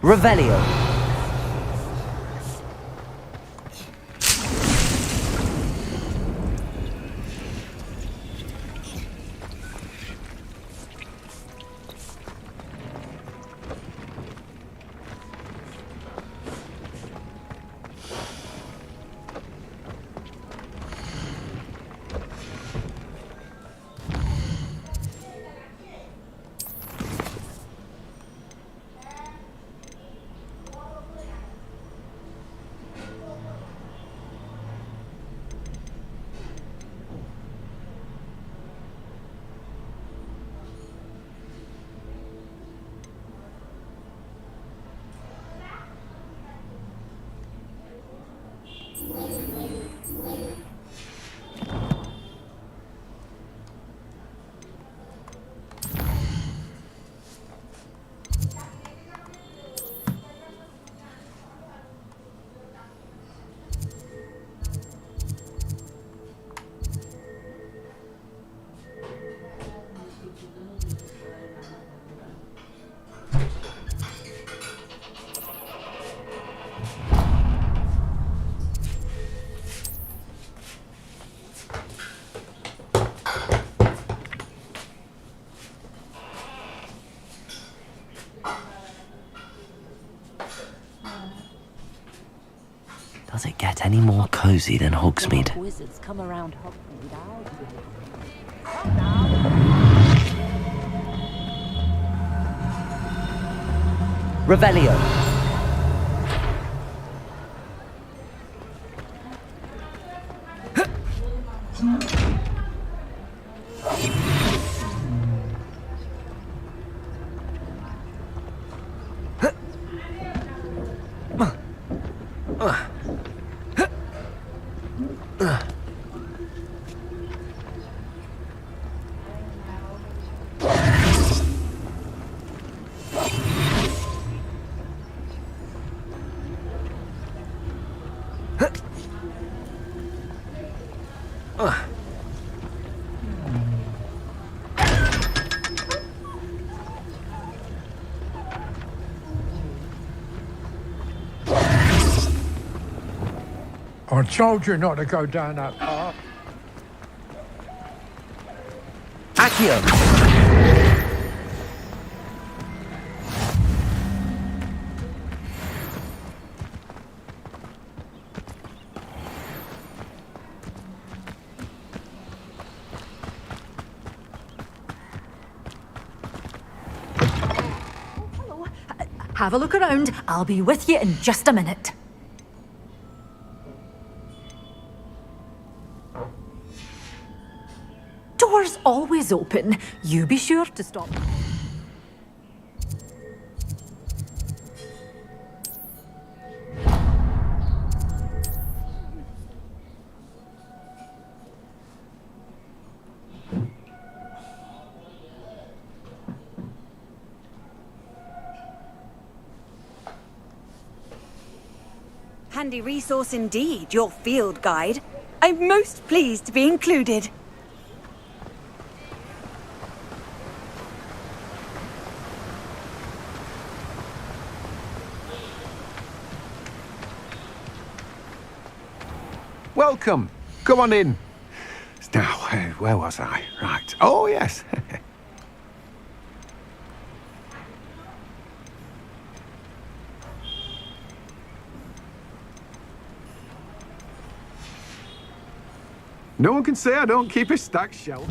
Revelio. Does it get any more cozy than Hogsmeade? Wizards come around Hogsmeade. Revelio. I told you not to go down that path. Accio. Hello. Have a look around. I'll be with you in just a minute. Door's always open. You be sure to stop. Handy resource indeed, your field guide. I'm most pleased to be included. Welcome. Come on in. Now, where was I? Right. Oh, yes. No one can say I don't keep a stacked shelf.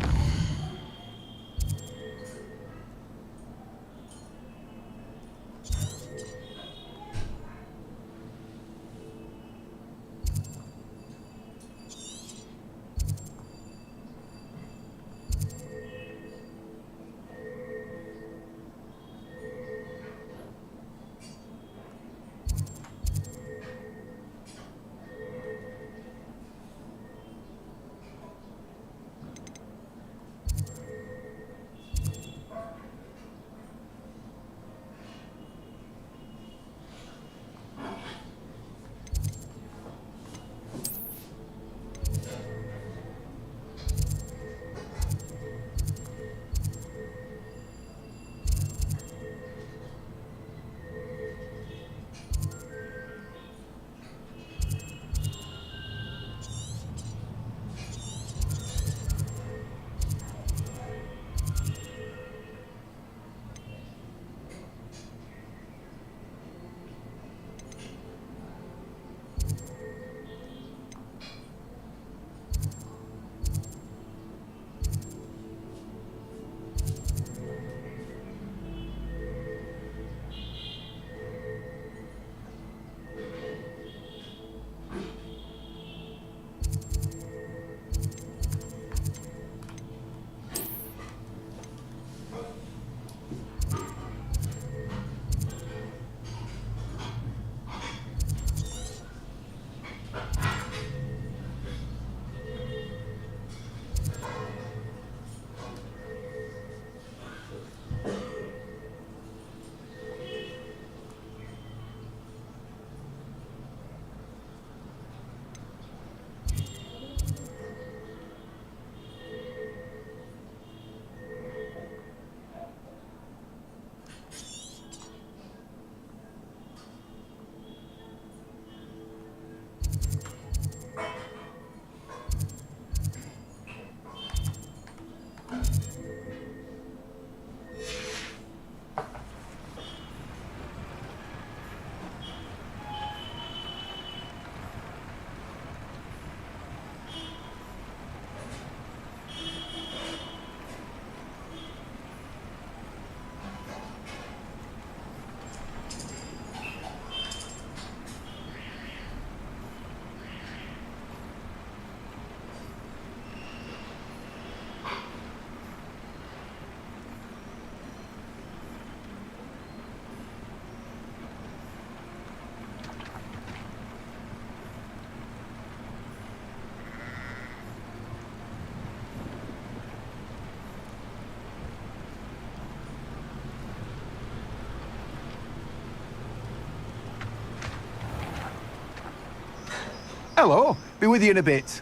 Hello. Be with you in a bit.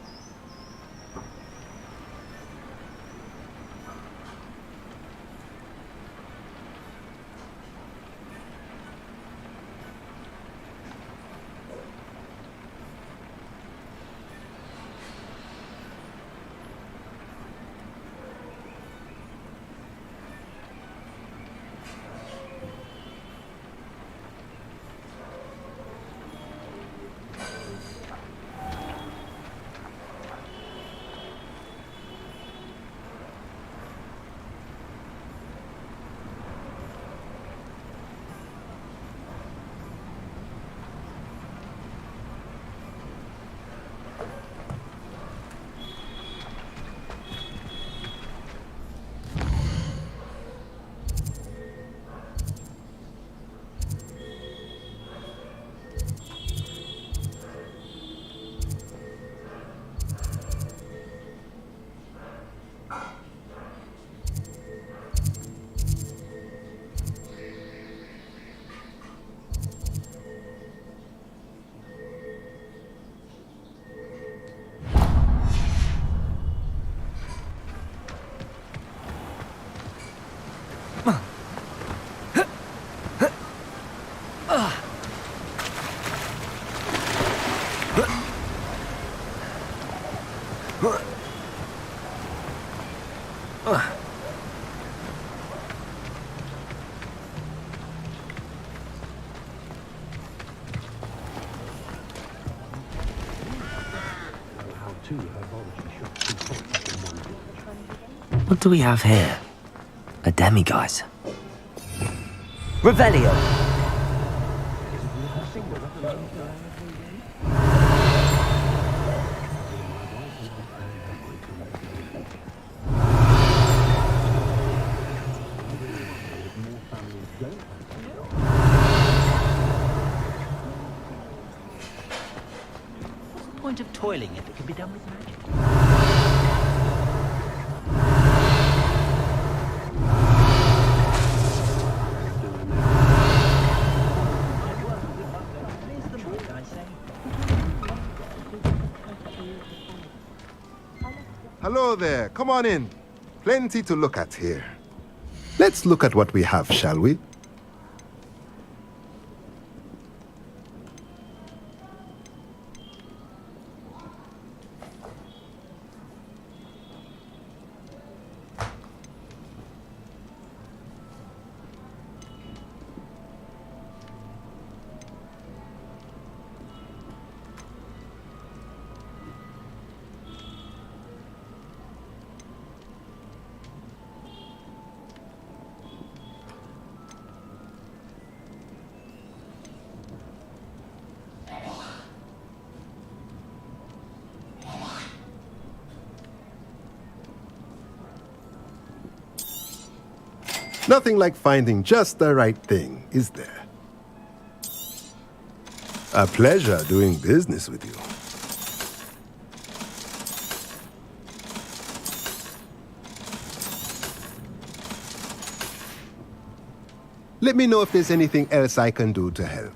What do we have here? A demiguise. Revelio! What's the point of toiling if it can be done with magic? Hello there, come on in. Plenty to look at here. Let's look at what we have, shall we? Nothing like finding just the right thing, is there? A pleasure doing business with you. Let me know if there's anything else I can do to help.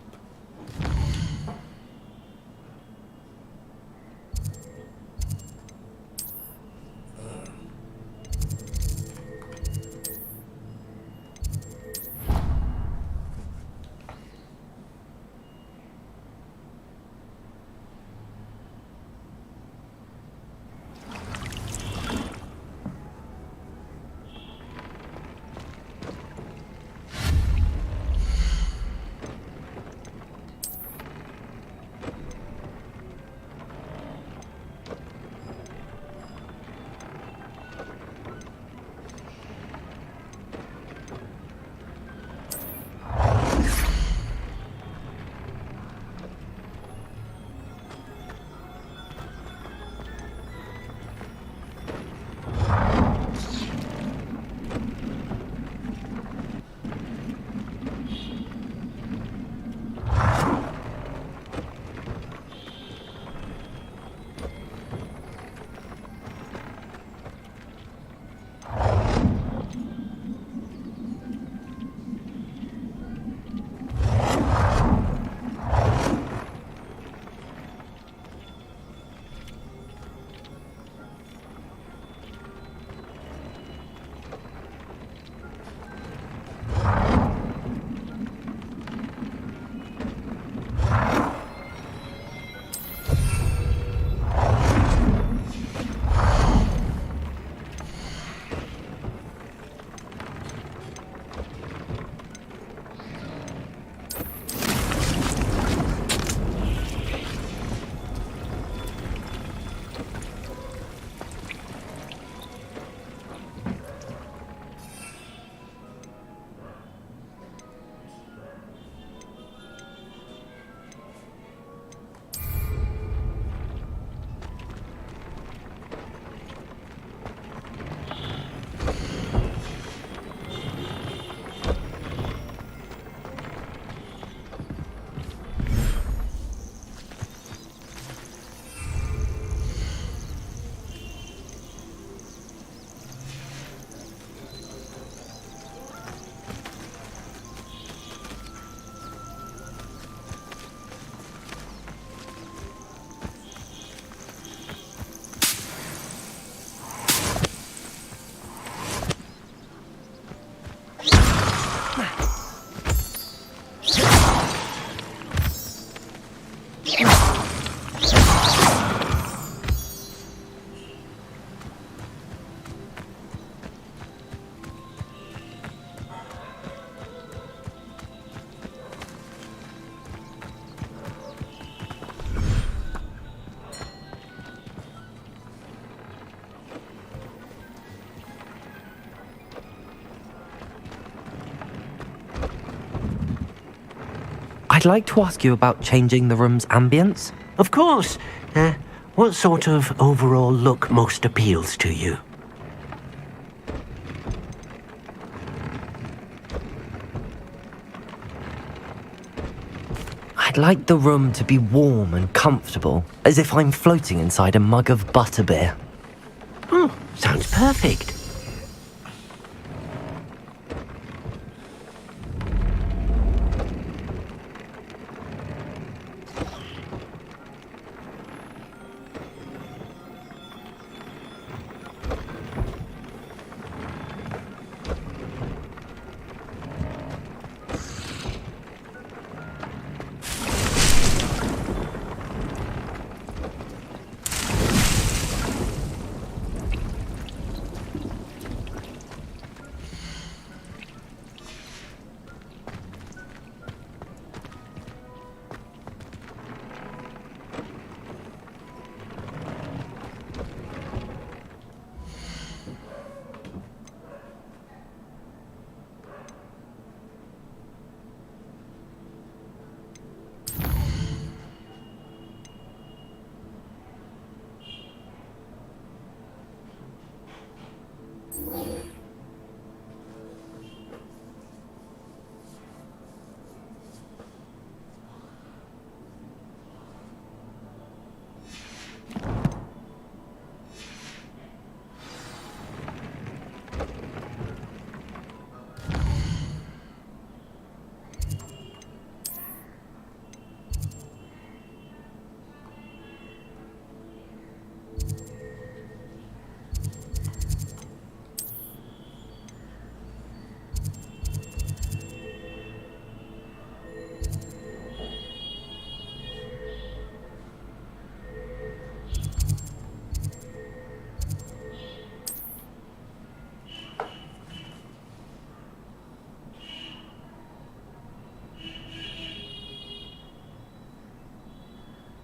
like to ask you about changing the room's ambience. Of course. What sort of overall look most appeals to you? I'd like the room to be warm and comfortable, as if I'm floating inside a mug of butterbeer. Oh, sounds perfect.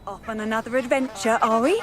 Off on another adventure, are we?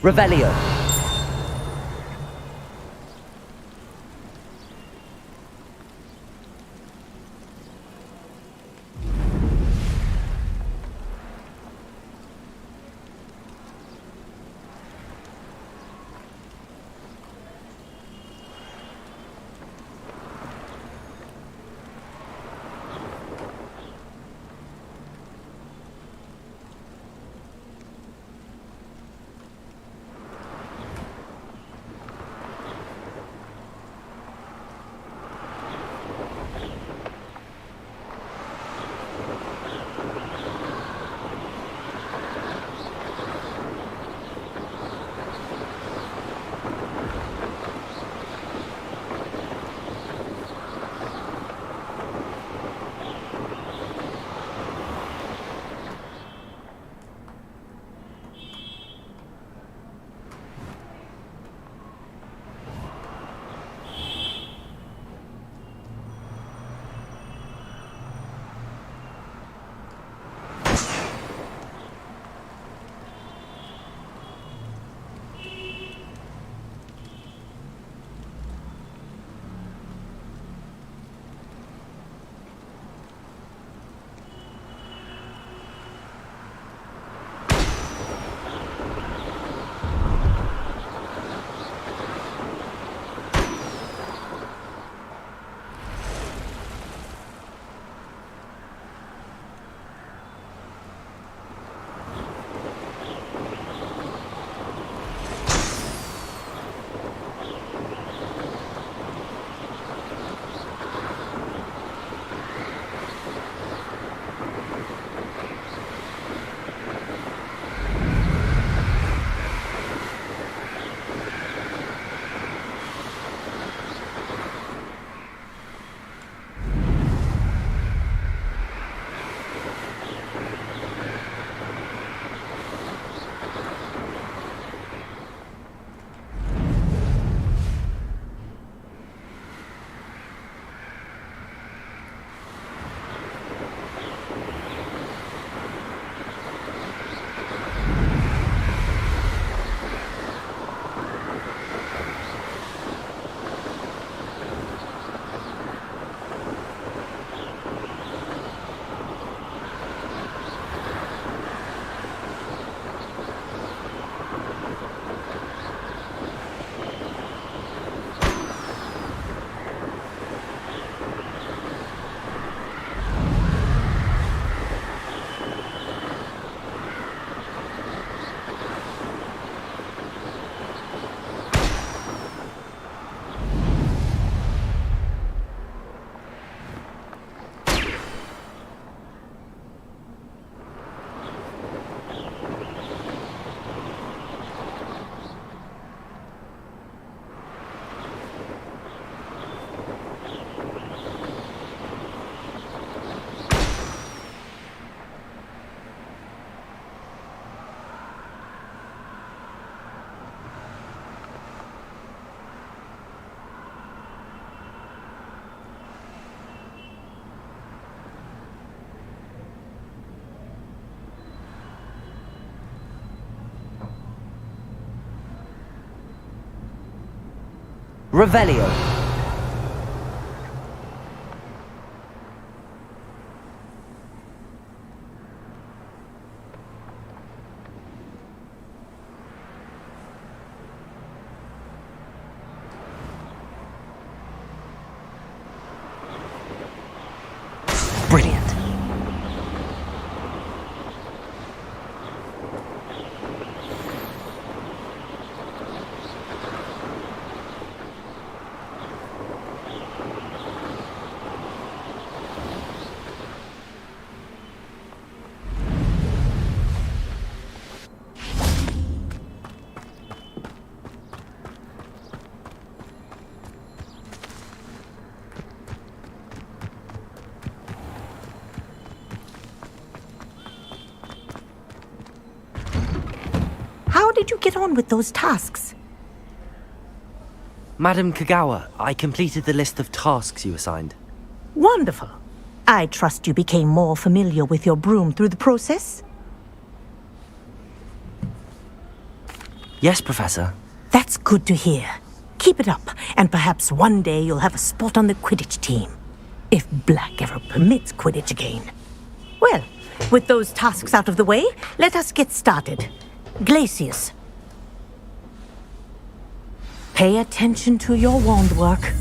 Revelio. Revelio. Brilliant. How did you get on with those tasks? Madam Kagawa, I completed the list of tasks you assigned. Wonderful. I trust you became more familiar with your broom through the process? Yes, Professor. That's good to hear. Keep it up, and perhaps one day you'll have a spot on the Quidditch team. If Black ever permits Quidditch again. Well, with those tasks out of the way, let us get started. Glacius. Pay attention to your wand work.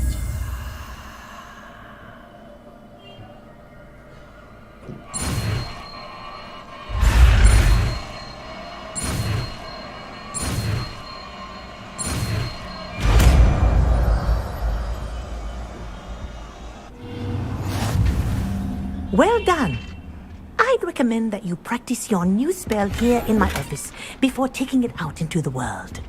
Well done. I'd recommend that you practice your new spell here in my office before taking it out into the world.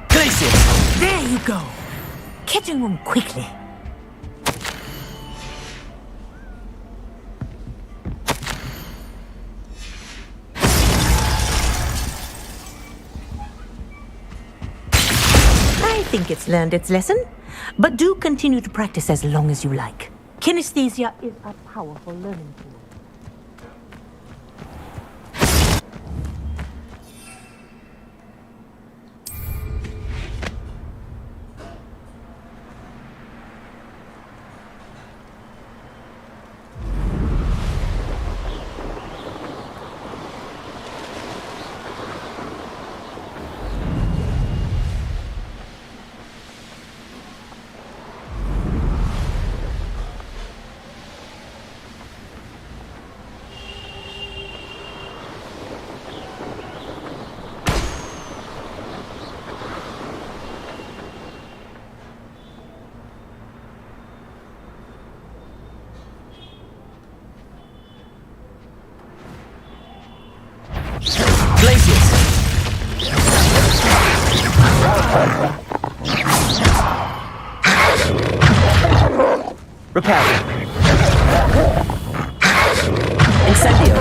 Glacius! There you go. Catching them quickly. I think it's learned its lesson, but do continue to practice as long as you like. Kinesthesia is a powerful learning tool. Repair. Incendio.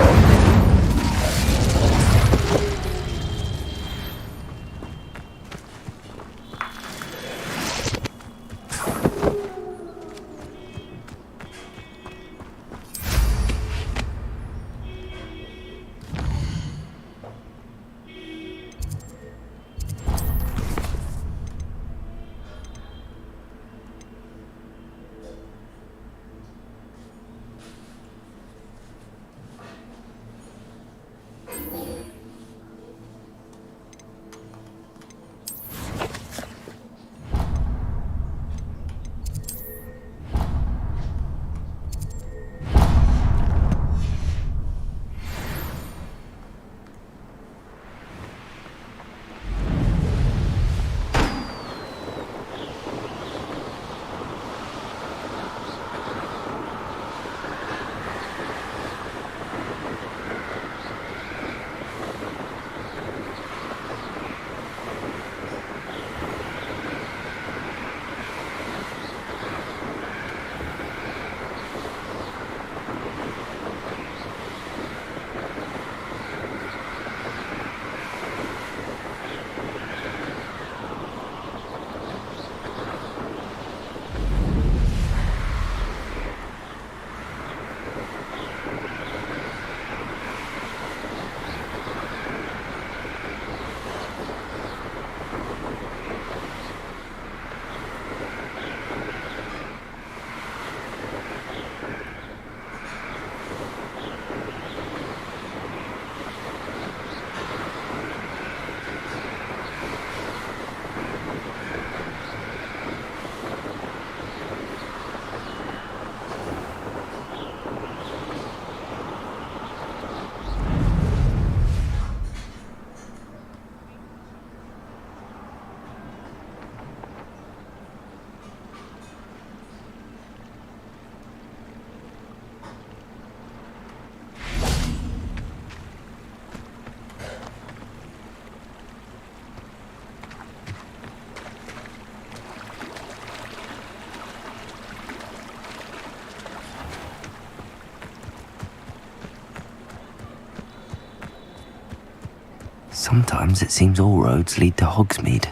Sometimes it seems all roads lead to Hogsmeade.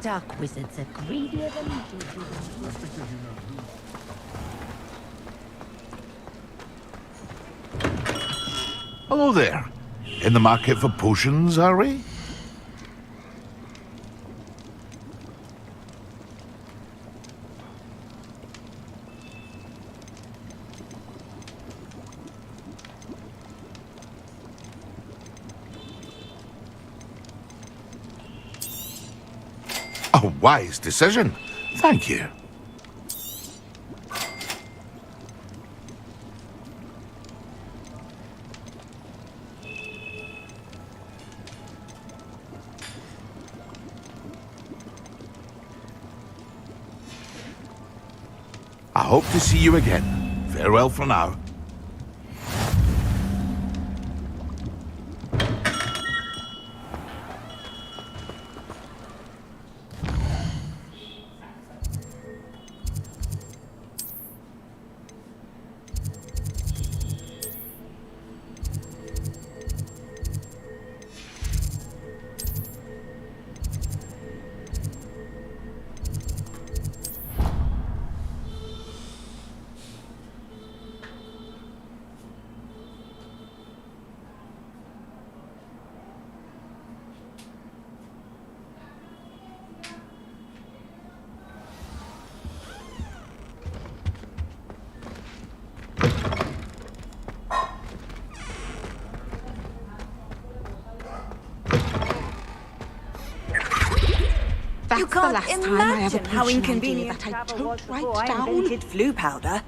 Dark wizards are greedier than Hello there. In the market for potions, are we? A wise decision. Thank you. I hope to see you again. Farewell for now. You can't imagine how inconvenient travel was before I invented flu powder.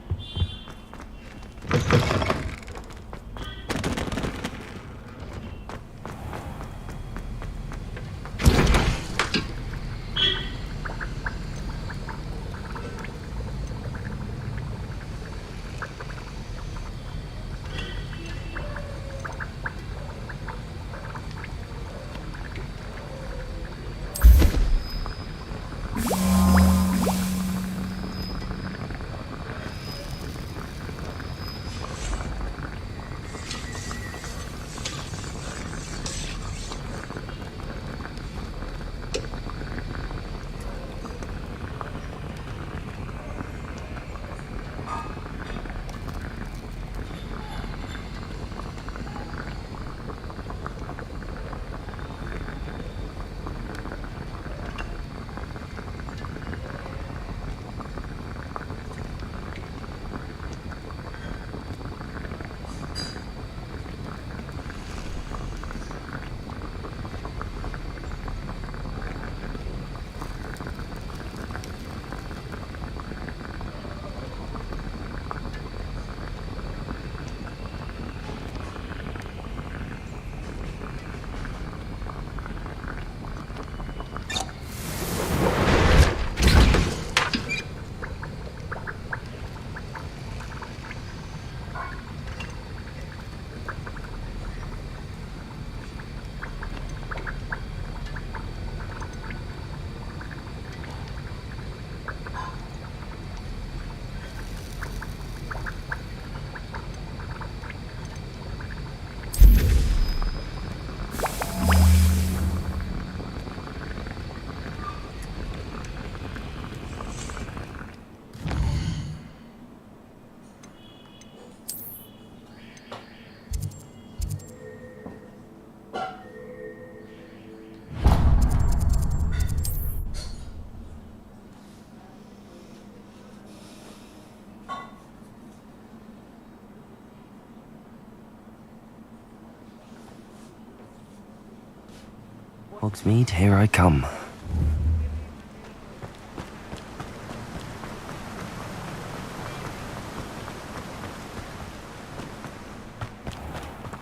Hogsmeade, here I come.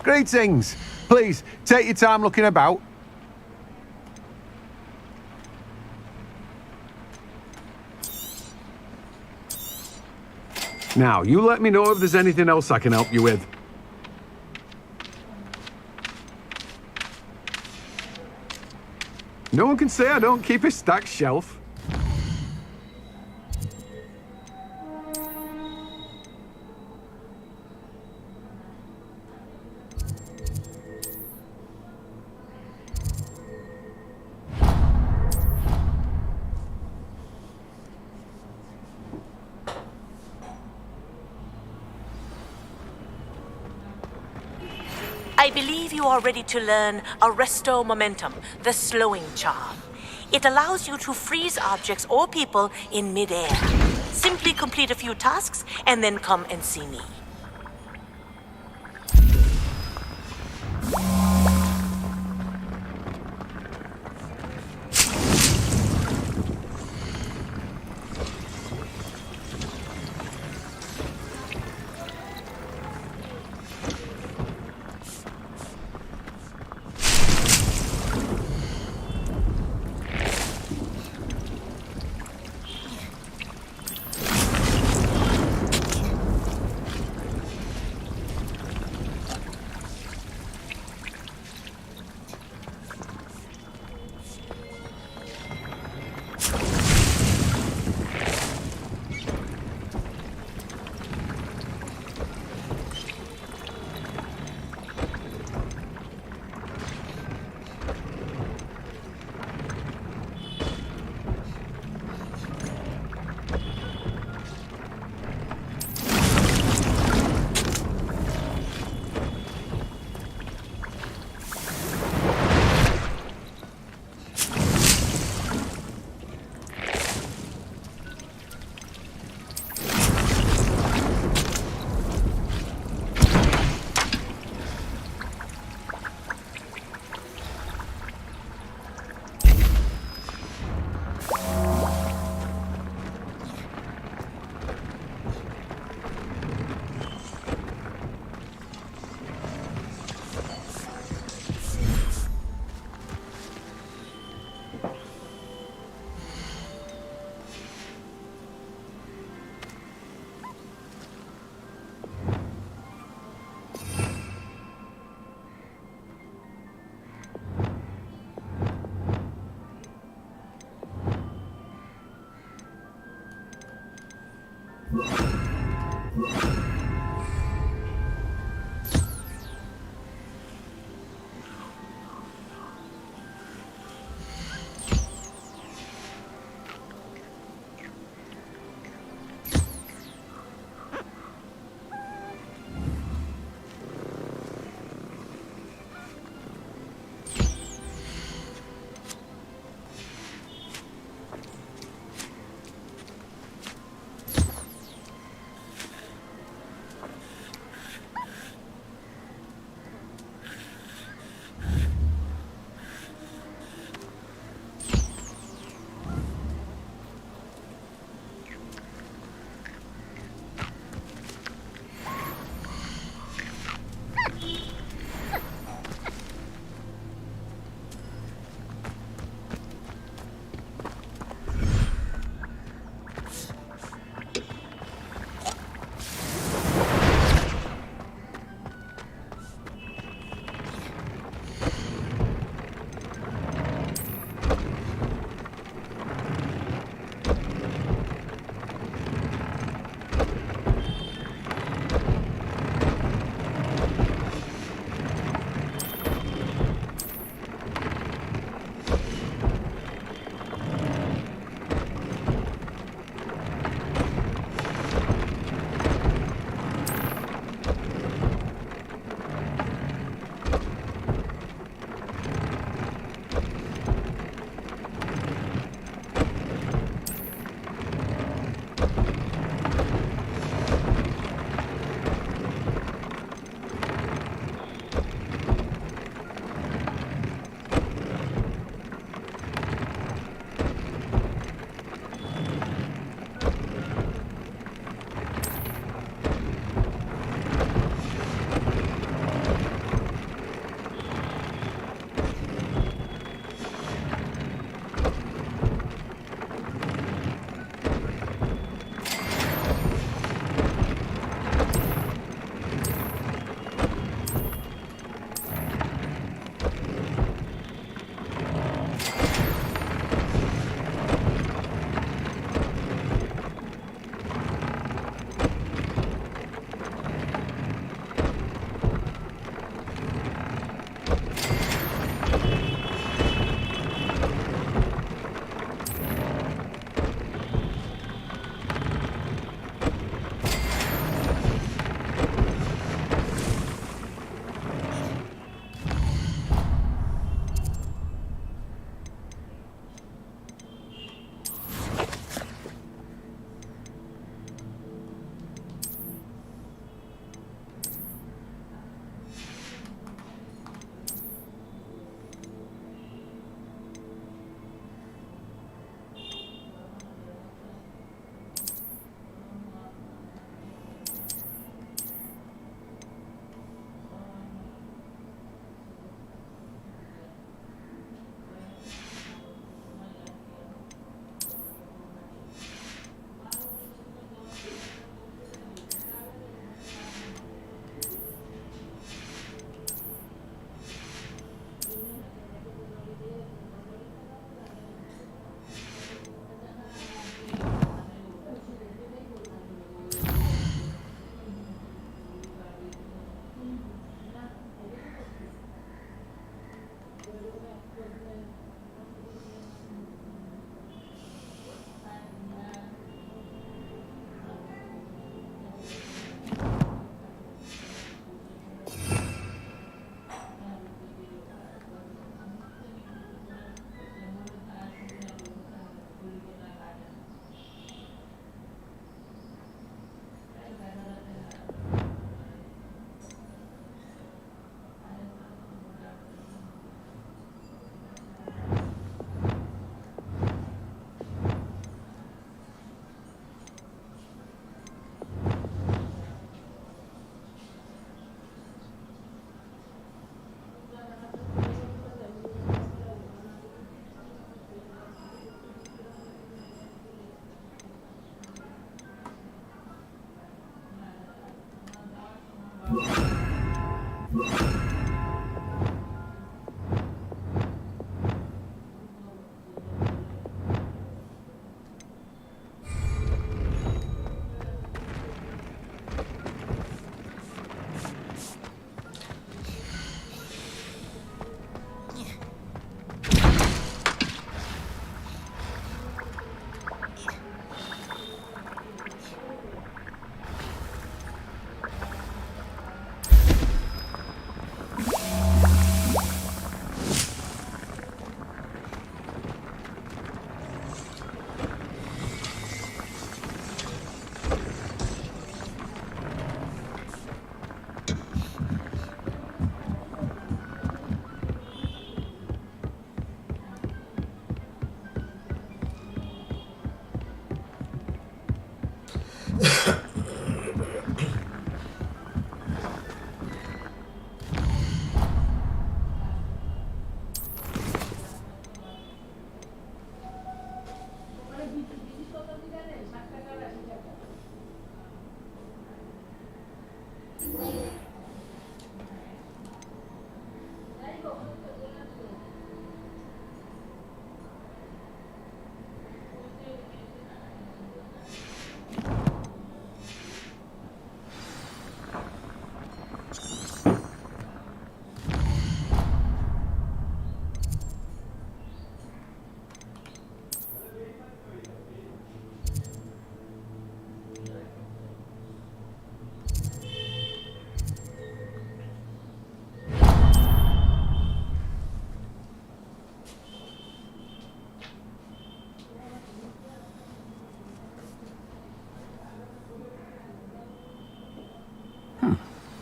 Greetings. Please, take your time looking about. Now, you let me know if there's anything else I can help you with. No one can say I don't keep a stacked shelf. I believe you are ready to learn Arresto Momentum, the slowing charm. It allows you to freeze objects or people in midair. Simply complete a few tasks and then come and see me.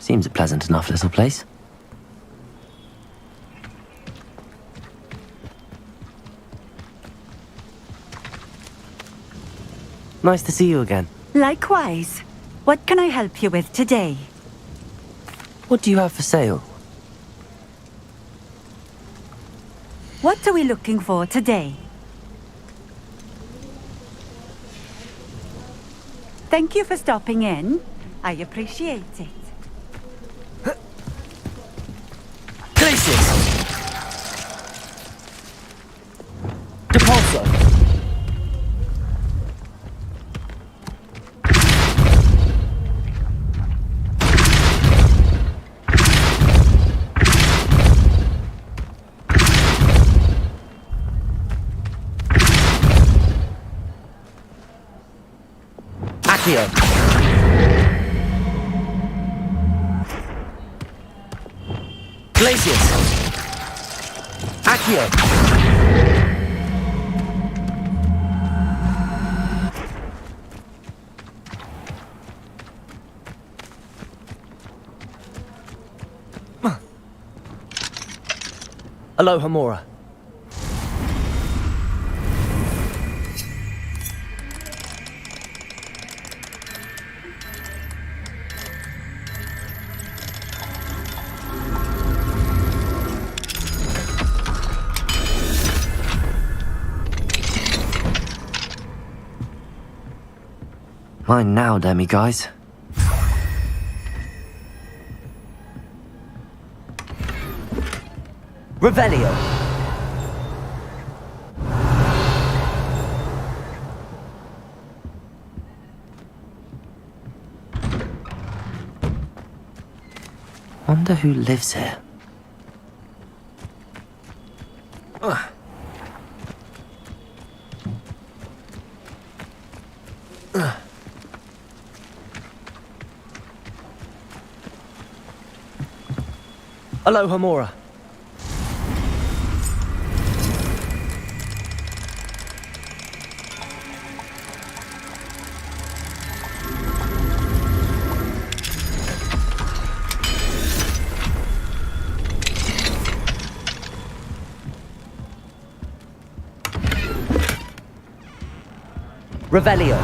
Seems a pleasant enough little place. Nice to see you again. Likewise. What can I help you with today? What do you have for sale? What are we looking for today? Thank you for stopping in. I appreciate it. Glacius! Depulso! Accio! Glacius! Accio! Aloha Mora. Mine now, demi guys. Revelio. Wonder who lives here. Aloha Mora. Revelio.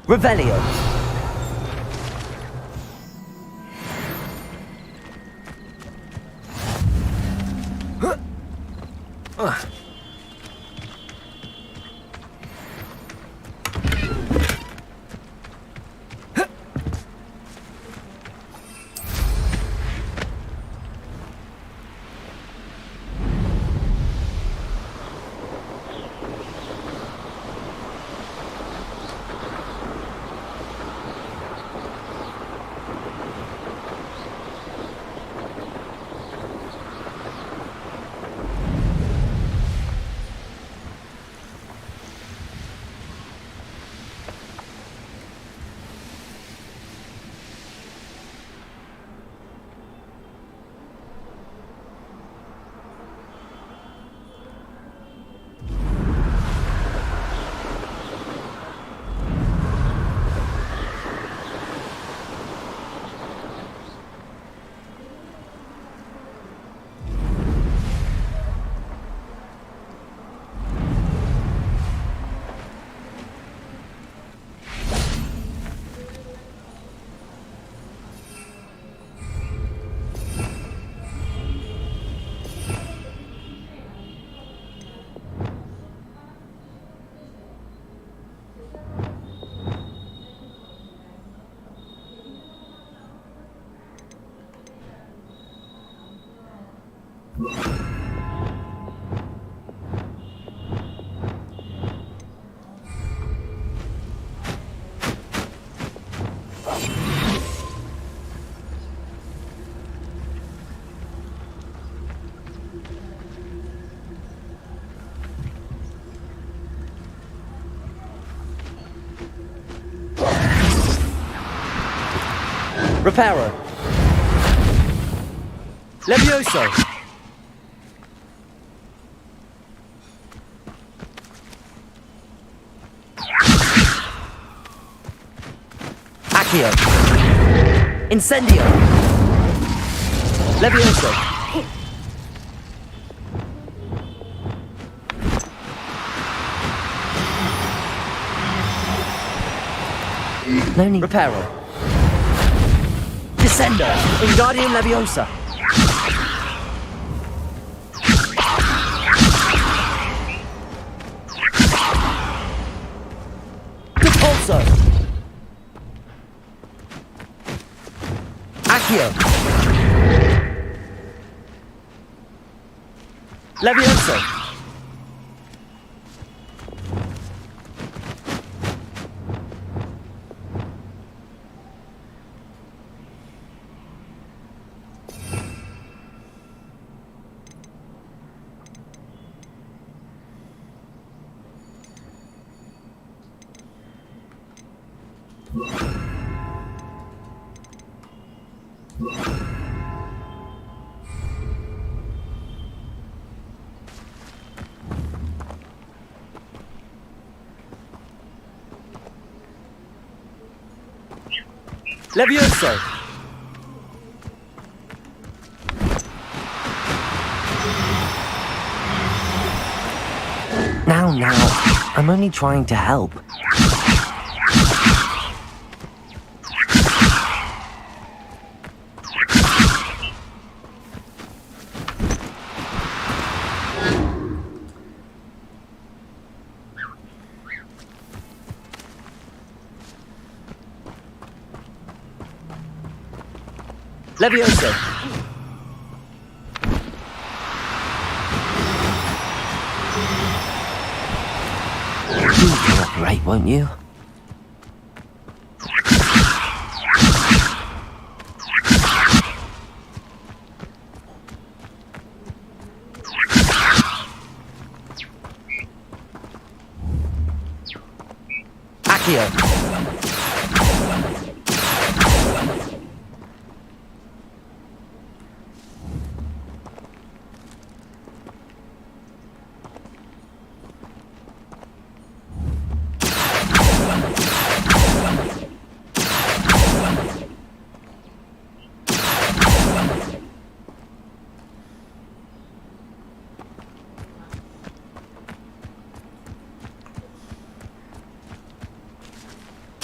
Revelio. Reparo. Levioso. Accio. Incendio. Levioso. No need. Reparo. Descendo. Wingardium Leviosa. Repulso. Accio. Levioso. Levioso. Now, I'm only trying to help. Levioso. You cooperate, won't you? Accio.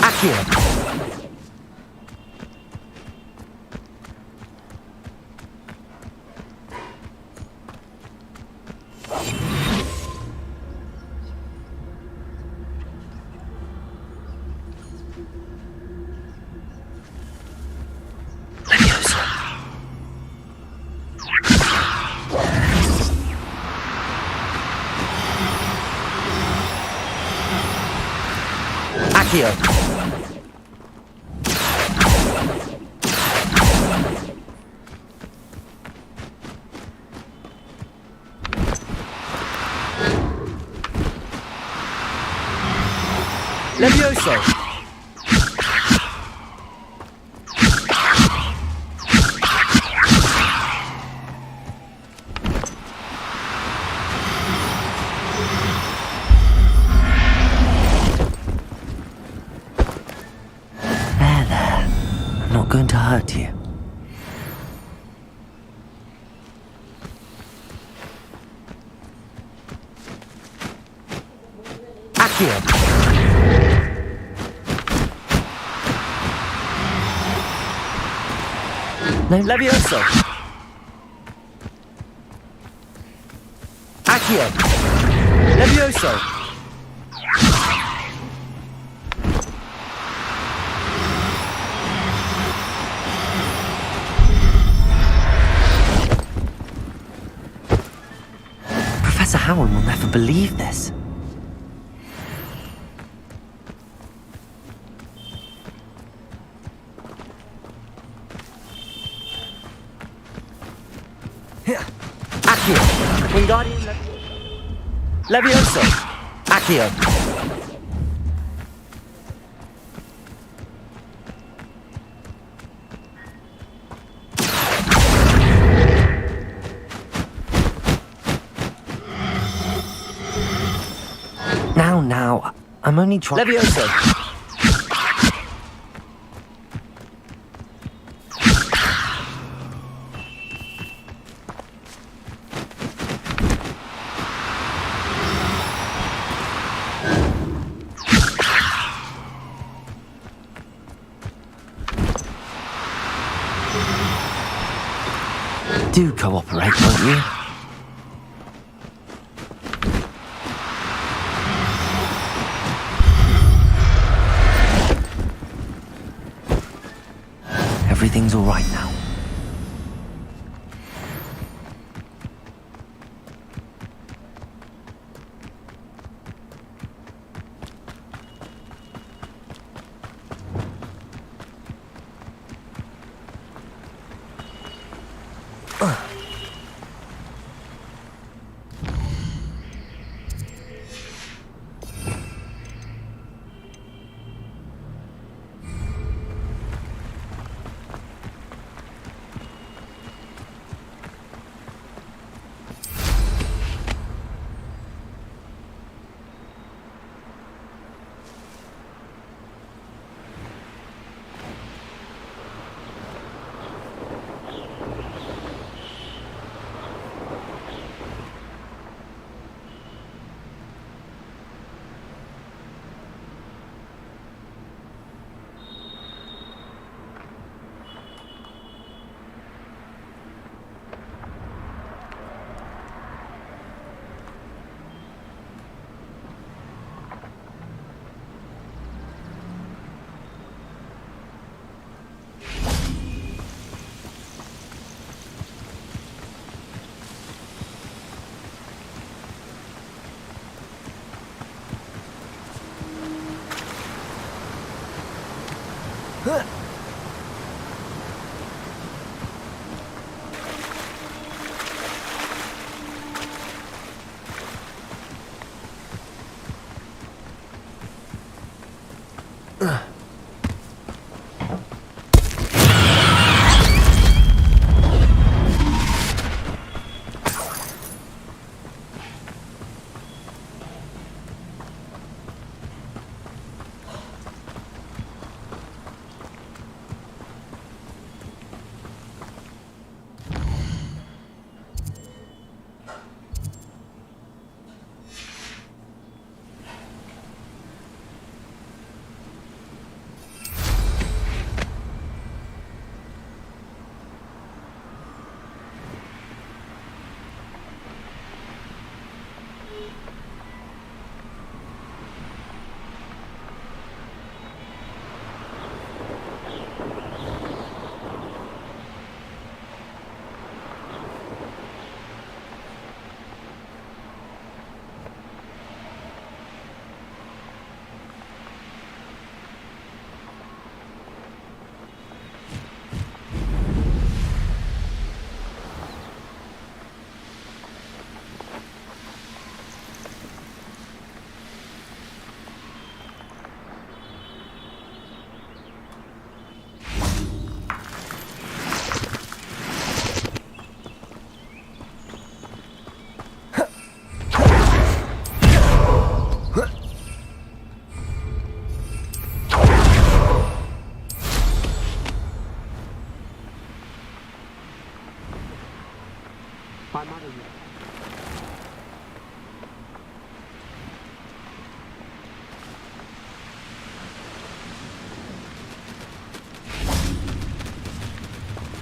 Accio. Levioso. Accio. Levioso. There. I'm not going to hurt you. Accio. No. Levioso. Accio. Levioso. Professor Howard will never believe this. Accio. Wingardium Levioso. Accio. I'm only trying. Levioso! Do cooperate, won't you? Everything's all right now. My mother.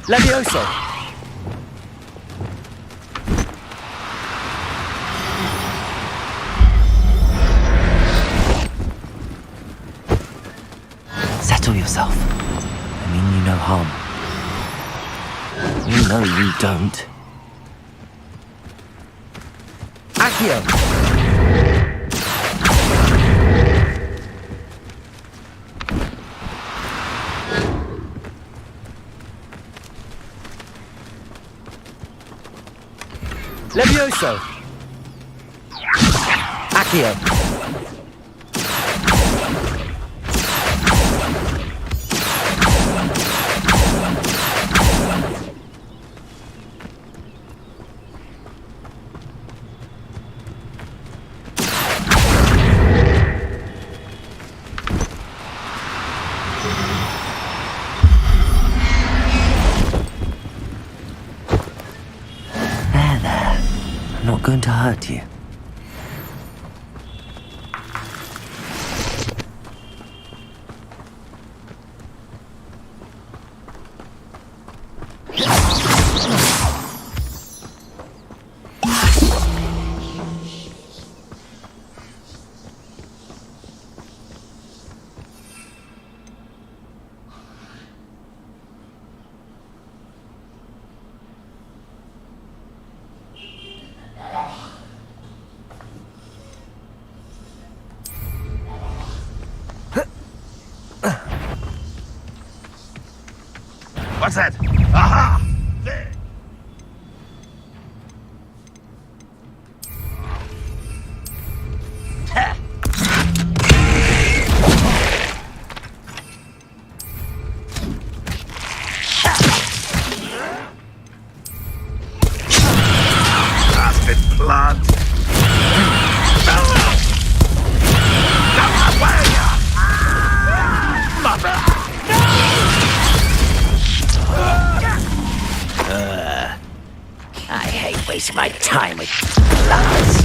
Levioso! Settle yourself. I mean you no harm. You know you don't. Accio! Levioso! Accio! not going to hurt you. What's that? Aha! There. Bastard plant! I hate wasting my time with flowers.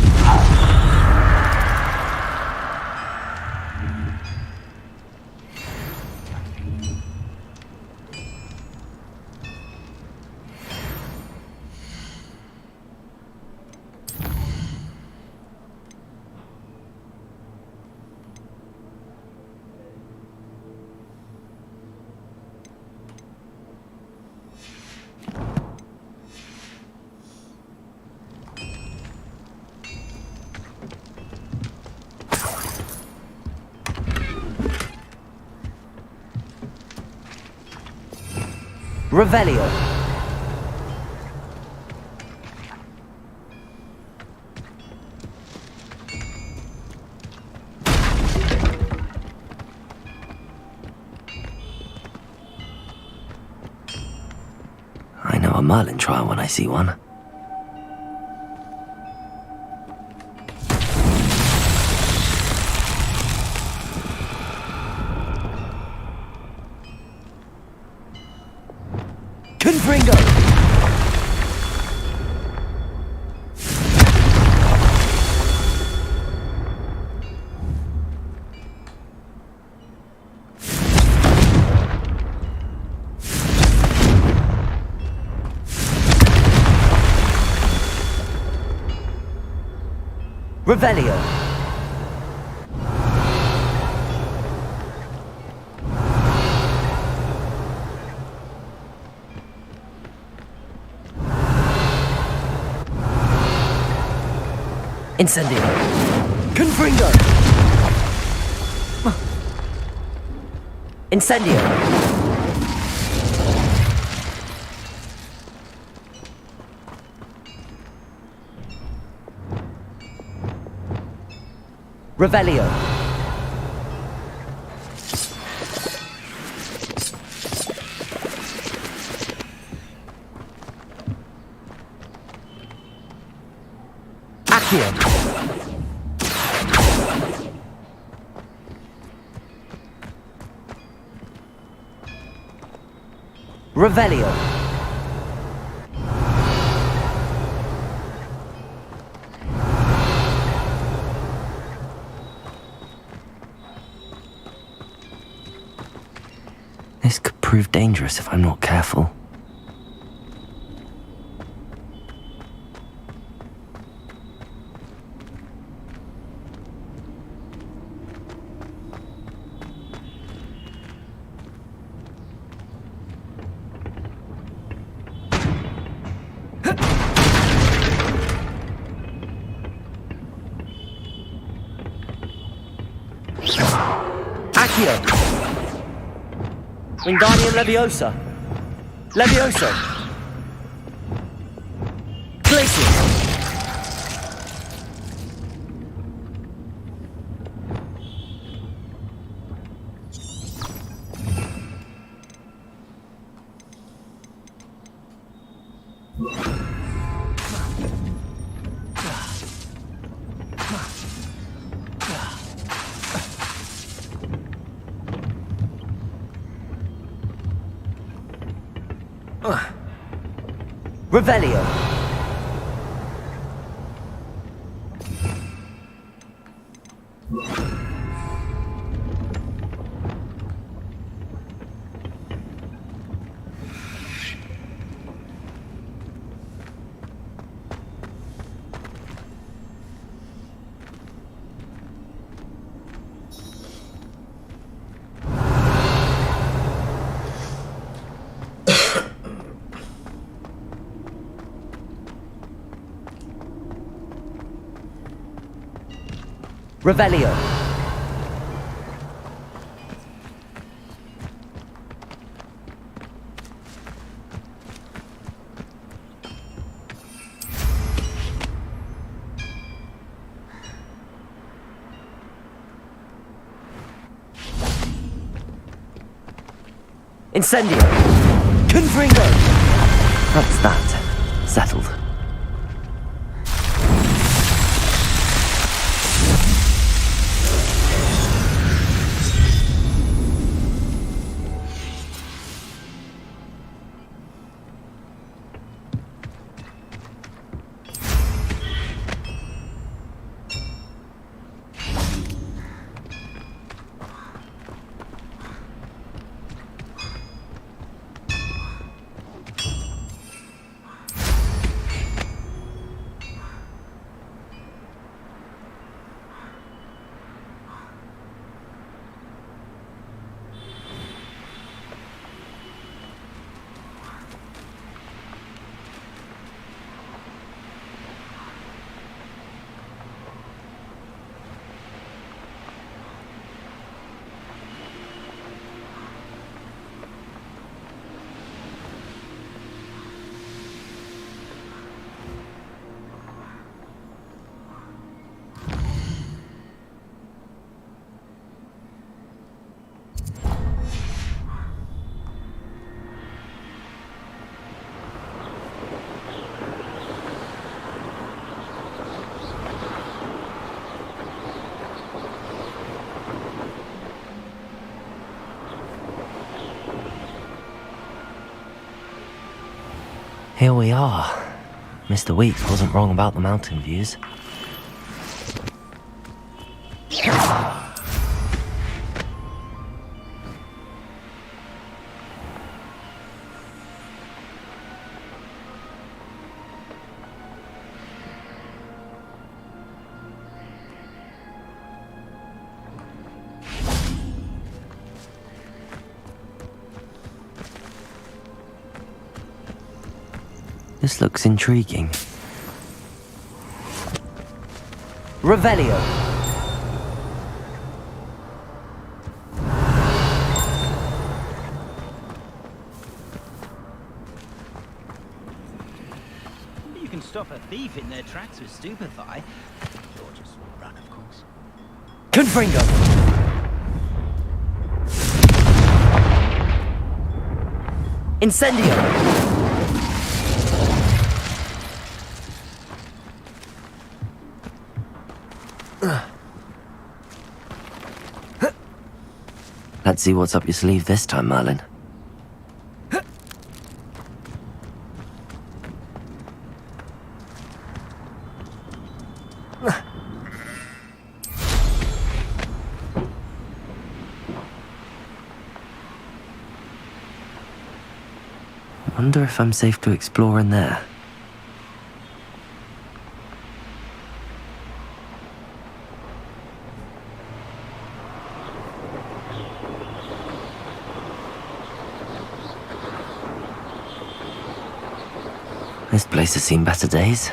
Revelio. I know a Merlin trial when I see one. Confringo. Revelio. Incendio. Confringo. Incendio. Revelio. Accio. Revelio. This could prove dangerous if I'm not careful. Accio. Wingardium Leviosa. Levioso. Glacius. Revelio. Revelio. Incendio. Confringo. That's that. Settled. Here we are. Mr. Weeks wasn't wrong about the mountain views. This looks intriguing. Revelio. You can stop a thief in their tracks with stupefy. Or just run, of course. Confringo. Incendio. Let's see what's up your sleeve this time, Merlin. Wonder if I'm safe to explore in there. This place has seen better days.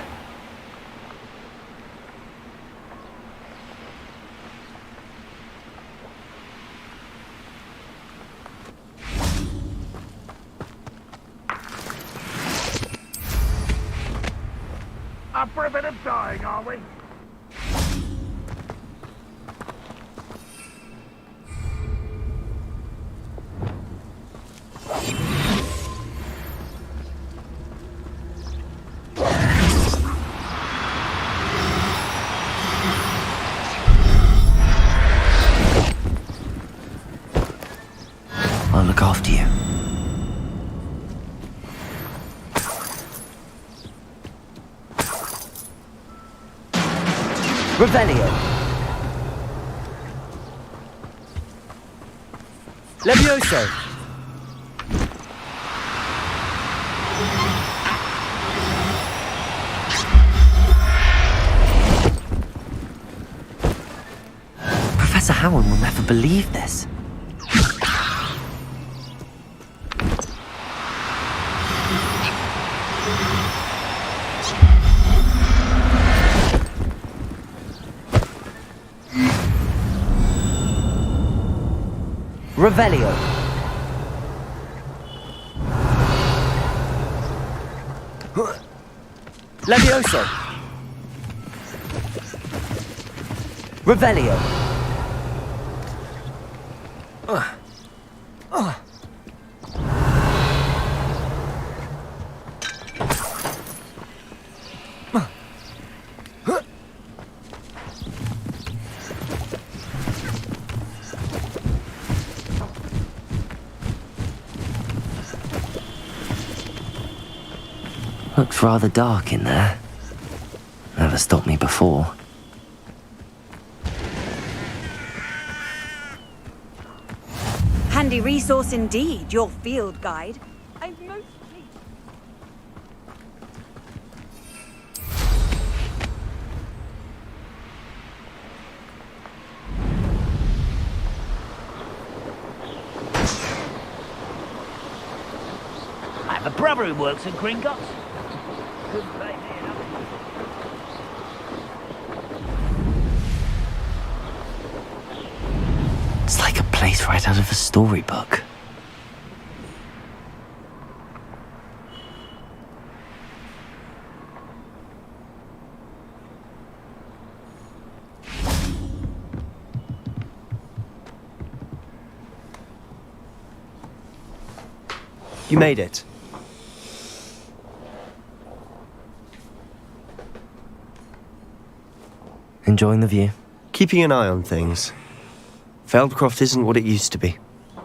Up for a bit of dying, are we? I'll look after you. Revelio. Levioso. Professor Howard will never believe this. Revelio. Levioso. Revelio. Looks rather dark in there. Never stopped me before. Handy resource indeed, your field guide. I'm most pleased. I have a brother who works at Gringotts. Couldn't pay me enough. It's like a place right out of a storybook. You made it. Enjoying the view? Keeping an eye on things. Feldcroft isn't what it used to be.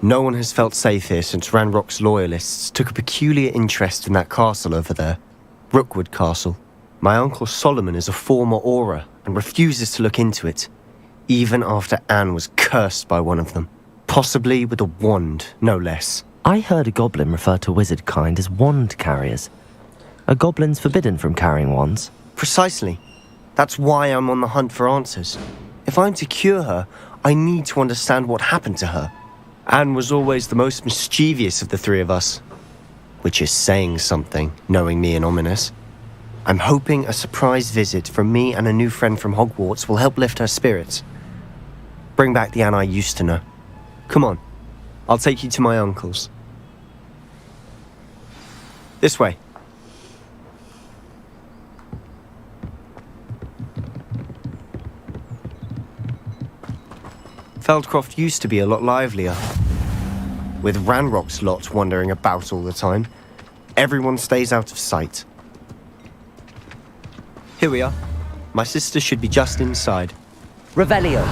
No one has felt safe here since Ranrock's loyalists took a peculiar interest in that castle over there. Rookwood Castle. My uncle Solomon is a former Auror and refuses to look into it, even after Anne was cursed by one of them. Possibly with a wand, no less. I heard a goblin refer to wizard kind as wand carriers. Are goblins forbidden from carrying wands? Precisely. That's why I'm on the hunt for answers. If I'm to cure her, I need to understand what happened to her. Anne was always the most mischievous of the three of us. Which is saying something, knowing me and Ominous. I'm hoping a surprise visit from me and a new friend from Hogwarts will help lift her spirits. Bring back the Anne I used to know. Come on, I'll take you to my uncle's. This way. Feldcroft used to be a lot livelier. With Ranrock's lot wandering about all the time, everyone stays out of sight. Here we are. My sister should be just inside. Revelio.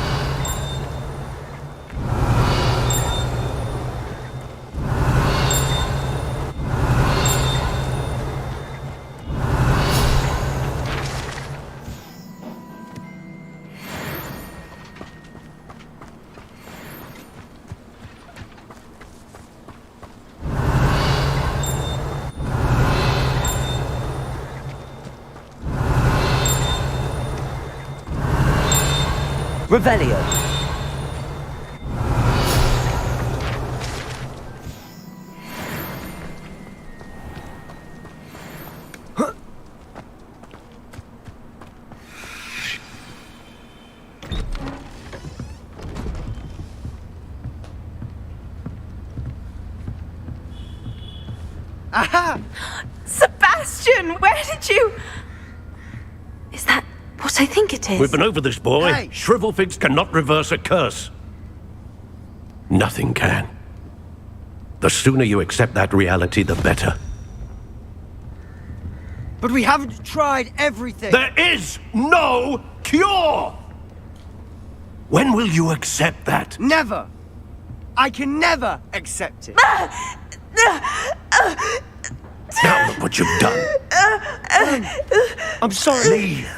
Revelio. Aha! Sebastian, where did you... Is that what I think it is? We've been over this, boy. Hey. Shrivelfigs cannot reverse a curse. Nothing can. The sooner you accept that reality, the better. But we haven't tried everything. There is no cure! When will you accept that? Never. I can never accept it. Now look what you've done. I'm sorry. Leave.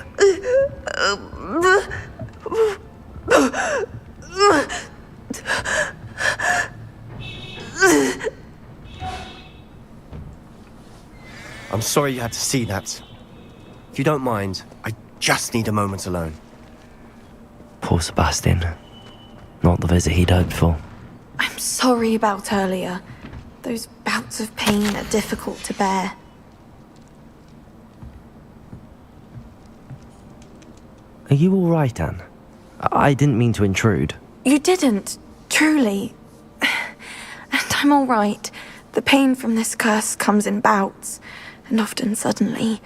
I'm sorry you had to see that. If you don't mind, I just need a moment alone. Poor Sebastian. Not the visit he'd hoped for. I'm sorry about earlier. Those bouts of pain are difficult to bear. Are you all right, Anne? I didn't mean to intrude. You didn't, truly. I'm all right. The pain from this curse comes in bouts, and often suddenly.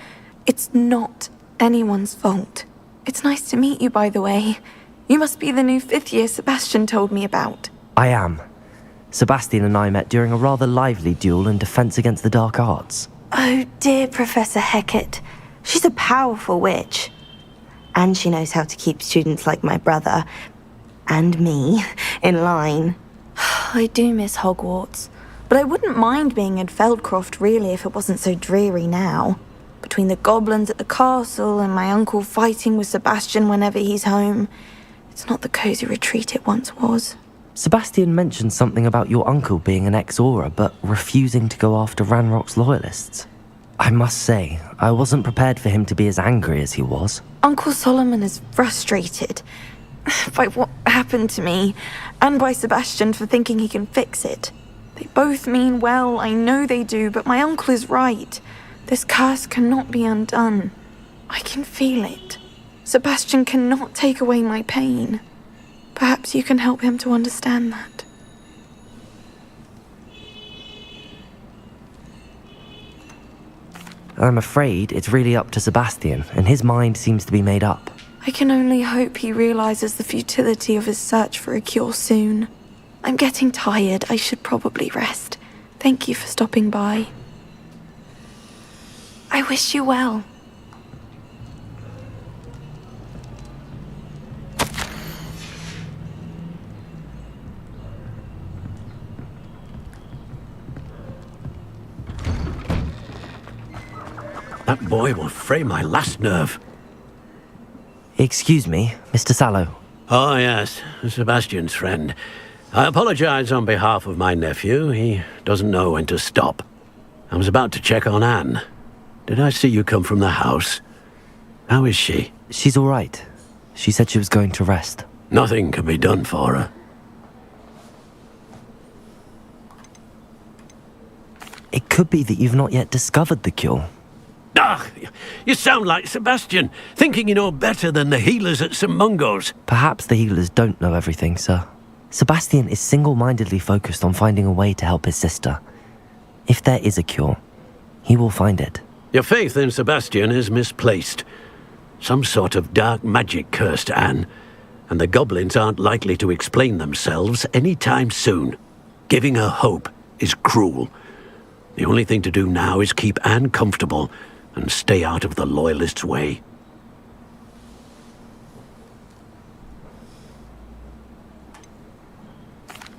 It's not anyone's fault. It's nice to meet you, by the way. You must be the new 5th year Sebastian told me about. I am. Sebastian and I met during a rather lively duel in Defense Against the Dark Arts. Oh dear, Professor Hecat. She's a powerful witch. And she knows how to keep students like my brother, and me, in line. I do miss Hogwarts, but I wouldn't mind being in Feldcroft really if it wasn't so dreary now. Between the goblins at the castle and my uncle fighting with Sebastian whenever he's home, it's not the cozy retreat it once was. Sebastian mentioned something about your uncle being an ex-Aura, but refusing to go after Ranrock's loyalists. I must say, I wasn't prepared for him to be as angry as he was. Uncle Solomon is frustrated by what happened to me, and by Sebastian for thinking he can fix it. They both mean well, I know they do, but my uncle is right. This curse cannot be undone. I can feel it. Sebastian cannot take away my pain. Perhaps you can help him to understand that. I'm afraid it's really up to Sebastian, and his mind seems to be made up. I can only hope he realizes the futility of his search for a cure soon. I'm getting tired. I should probably rest. Thank you for stopping by. I wish you well. That boy will fray my last nerve. Excuse me, Mr. Sallow. Oh, yes, Sebastian's friend. I apologize on behalf of my nephew. He doesn't know when to stop. I was about to check on Anne. Did I see you come from the house? How is she? She's all right. She said she was going to rest. Nothing can be done for her. It could be that you've not yet discovered the cure. Ah, you sound like Sebastian, thinking you know better than the healers at St. Mungo's. Perhaps the healers don't know everything, sir. Sebastian is single-mindedly focused on finding a way to help his sister. If there is a cure, he will find it. Your faith in Sebastian is misplaced. Some sort of dark magic cursed Anne, and the goblins aren't likely to explain themselves anytime soon. Giving her hope is cruel. The only thing to do now is keep Anne comfortable and stay out of the Loyalists' way.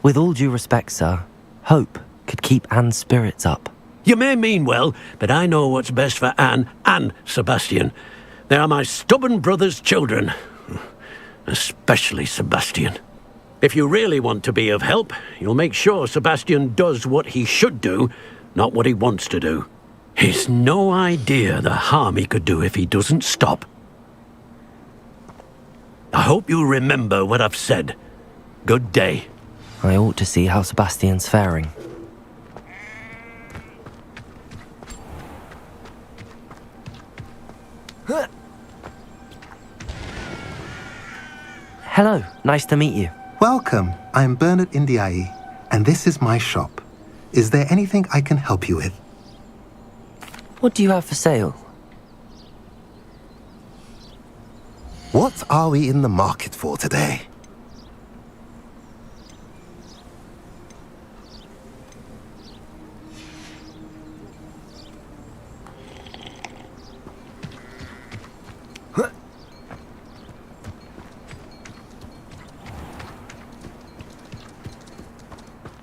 With all due respect, sir, hope could keep Anne's spirits up. You may mean well, but I know what's best for Anne and Sebastian. They are my stubborn brother's children. Especially Sebastian. If you really want to be of help, you'll make sure Sebastian does what he should do, not what he wants to do. He's no idea the harm he could do if he doesn't stop. I hope you remember what I've said. Good day. I ought to see how Sebastian's faring. Hello, nice to meet you. Welcome. I'm Bernard Indiai, and this is my shop. Is there anything I can help you with? What do you have for sale? What are we in the market for today?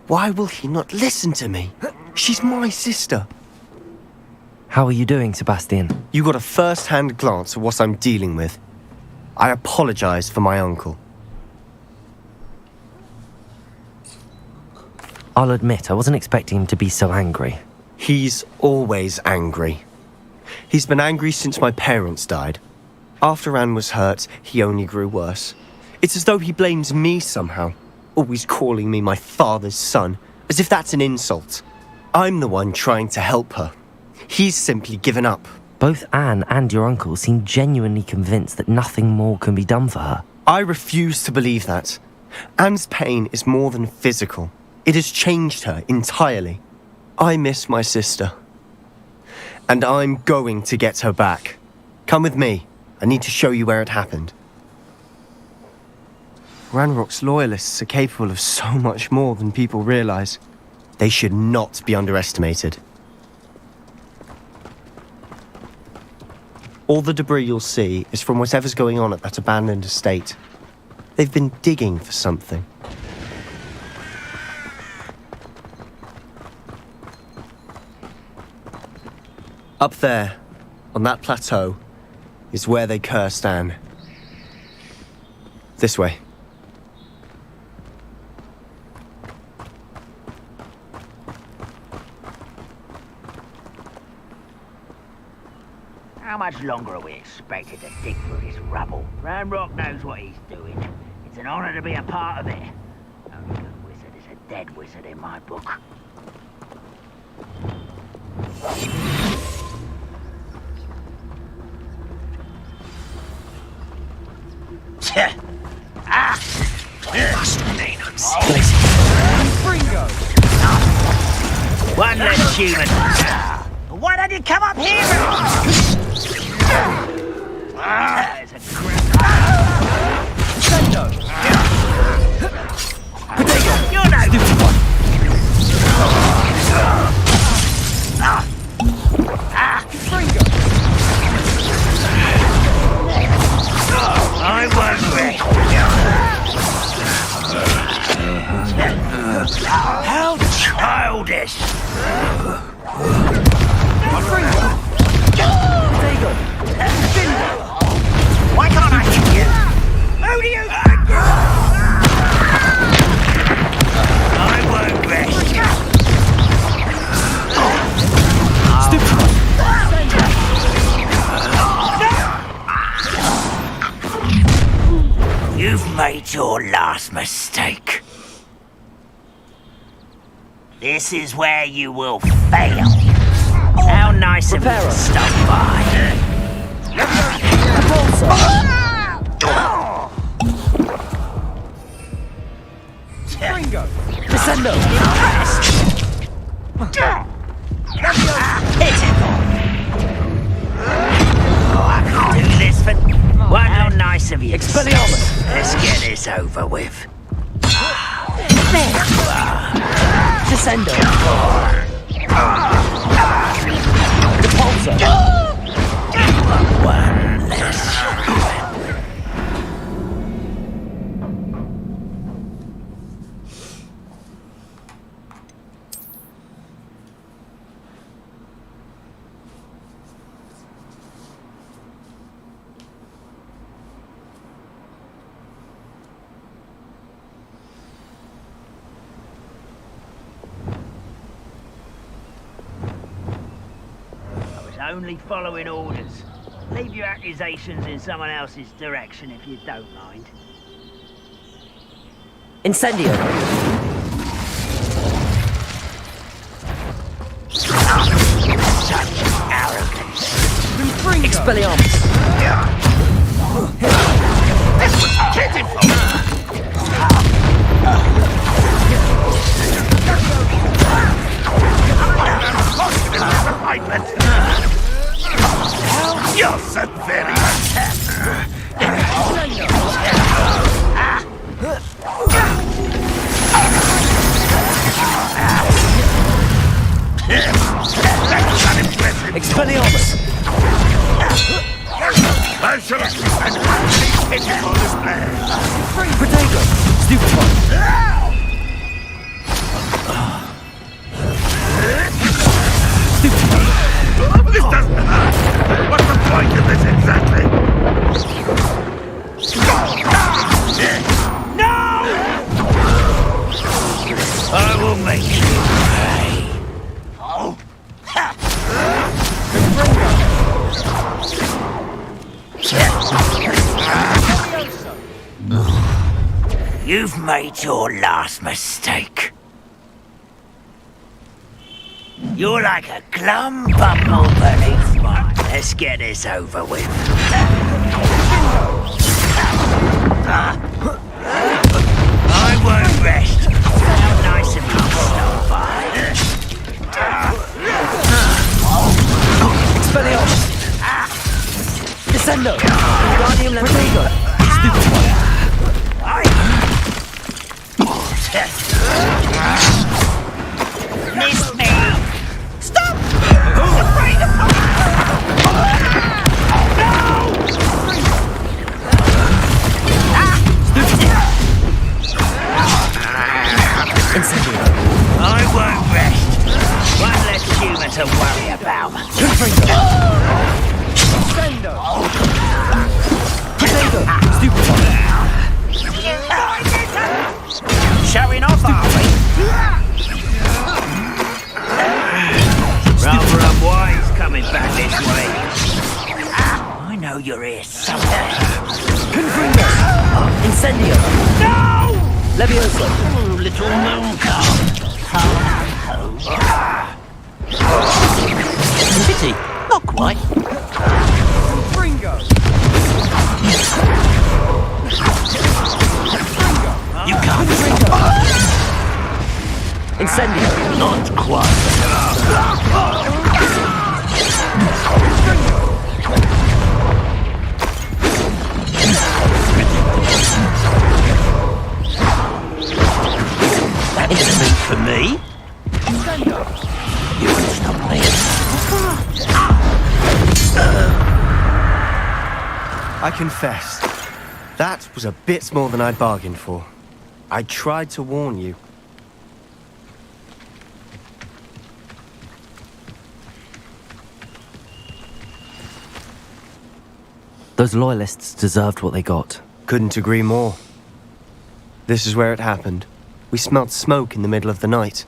Why will he not listen to me? She's my sister. How are you doing, Sebastian? You got a first-hand glance at what I'm dealing with. I apologize for my uncle. I'll admit, I wasn't expecting him to be so angry. He's always angry. He's been angry since my parents died. After Anne was hurt, he only grew worse. It's as though he blames me somehow. Always calling me my father's son, as if that's an insult. I'm the one trying to help her. He's simply given up. Both Anne and your uncle seem genuinely convinced that nothing more can be done for her. I refuse to believe that. Anne's pain is more than physical. It has changed her entirely. I miss my sister. And I'm going to get her back. Come with me. I need to show you where it happened. Ranrock's loyalists are capable of so much more than people realize. They should not be underestimated. All the debris you'll see is from whatever's going on at that abandoned estate. They've been digging for something. Up there, on that plateau, is where they cursed Anne. This way. How much longer are we expected to dig through this rubble? Ranrock knows what he's doing. It's an honor to be a part of it. Only good wizard is a dead wizard in my book. One less human. Why don't you come up here? There's a You're no stupid one. I won't rest. How childish! Why can't I hit you? Who do you? I won't rest. You've made your last mistake. This is where you will fail. How nice of you to stop by. Descendo! I can do this for... What how nice of you. Expelliarmus! Let's get this over with. Descendo! Repulsor! One less human. Only following orders. Leave your accusations in someone else's direction if you don't mind. Incendio! Such arrogance. Expelliarmus! Get him from You're so very Expelliarmus! I shall have pitiful display. Protego! Stupefy! This doesn't hurt. What's the point of this exactly? No! I will make you pay. Oh. You've made your last mistake. You're like a glum bumble beneath mine. Let's get this over with. I won't rest. How nice nice of you to stop by. Expelliarmus! Descendo! Guardium Levitator! Stupefy! Miss me! Stop! Who's afraid of Incendio! I won't rest. One less human to worry about. Incendio! Potato! Stupefy! Showing off, are we? Rather unwise coming back this way. I know you're here somewhere. Confringo! Incendio! No! Levioso! Oh, little moon calf. Pity! Not quite. Confringo! You can't. Incendio! Not quite. That isn't for me. You won't stop me. I confess, that was a bit more than I bargained for. I tried to warn you. Those loyalists deserved what they got. Couldn't agree more. This is where it happened. We smelled smoke in the middle of the night.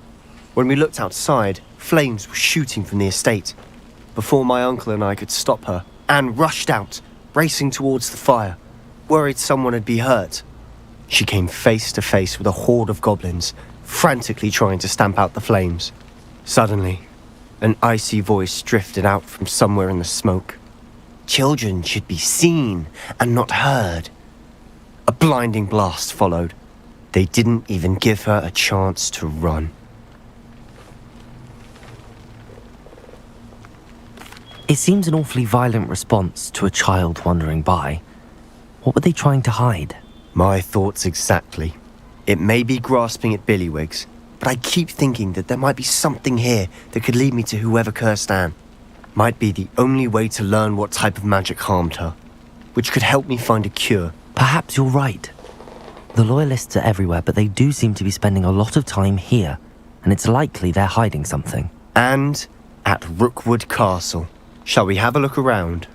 When we looked outside, flames were shooting from the estate. Before my uncle and I could stop her, Anne rushed out, racing towards the fire, worried someone had been hurt. She came face to face with a horde of goblins, frantically trying to stamp out the flames. Suddenly, an icy voice drifted out from somewhere in the smoke. Children should be seen and not heard. A blinding blast followed. They didn't even give her a chance to run. It seems an awfully violent response to a child wandering by. What were they trying to hide? My thoughts exactly. It may be grasping at Billywigs, but I keep thinking that there might be something here that could lead me to whoever cursed Anne. Might be the only way to learn what type of magic harmed her, which could help me find a cure. Perhaps you're right. The loyalists are everywhere, but they do seem to be spending a lot of time here, and it's likely they're hiding something. And at Rookwood Castle. Shall we have a look around?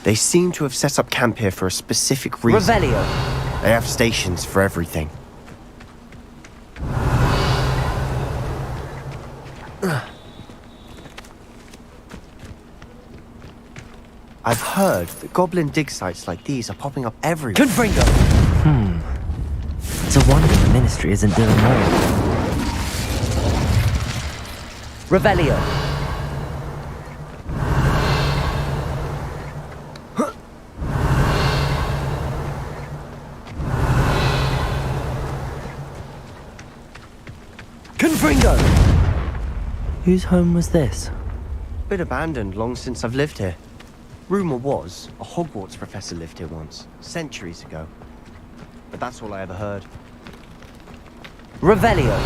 They seem to have set up camp here for a specific reason. Revelio! They have stations for everything. I've heard that goblin dig sites like these are popping up everywhere. Confringo! It's a wonder the Ministry isn't doing more. Revelio! Confringo! Whose home was this? Been abandoned long since I've lived here. Rumour was a Hogwarts professor lived here once, centuries ago. But that's all I ever heard. Revelio!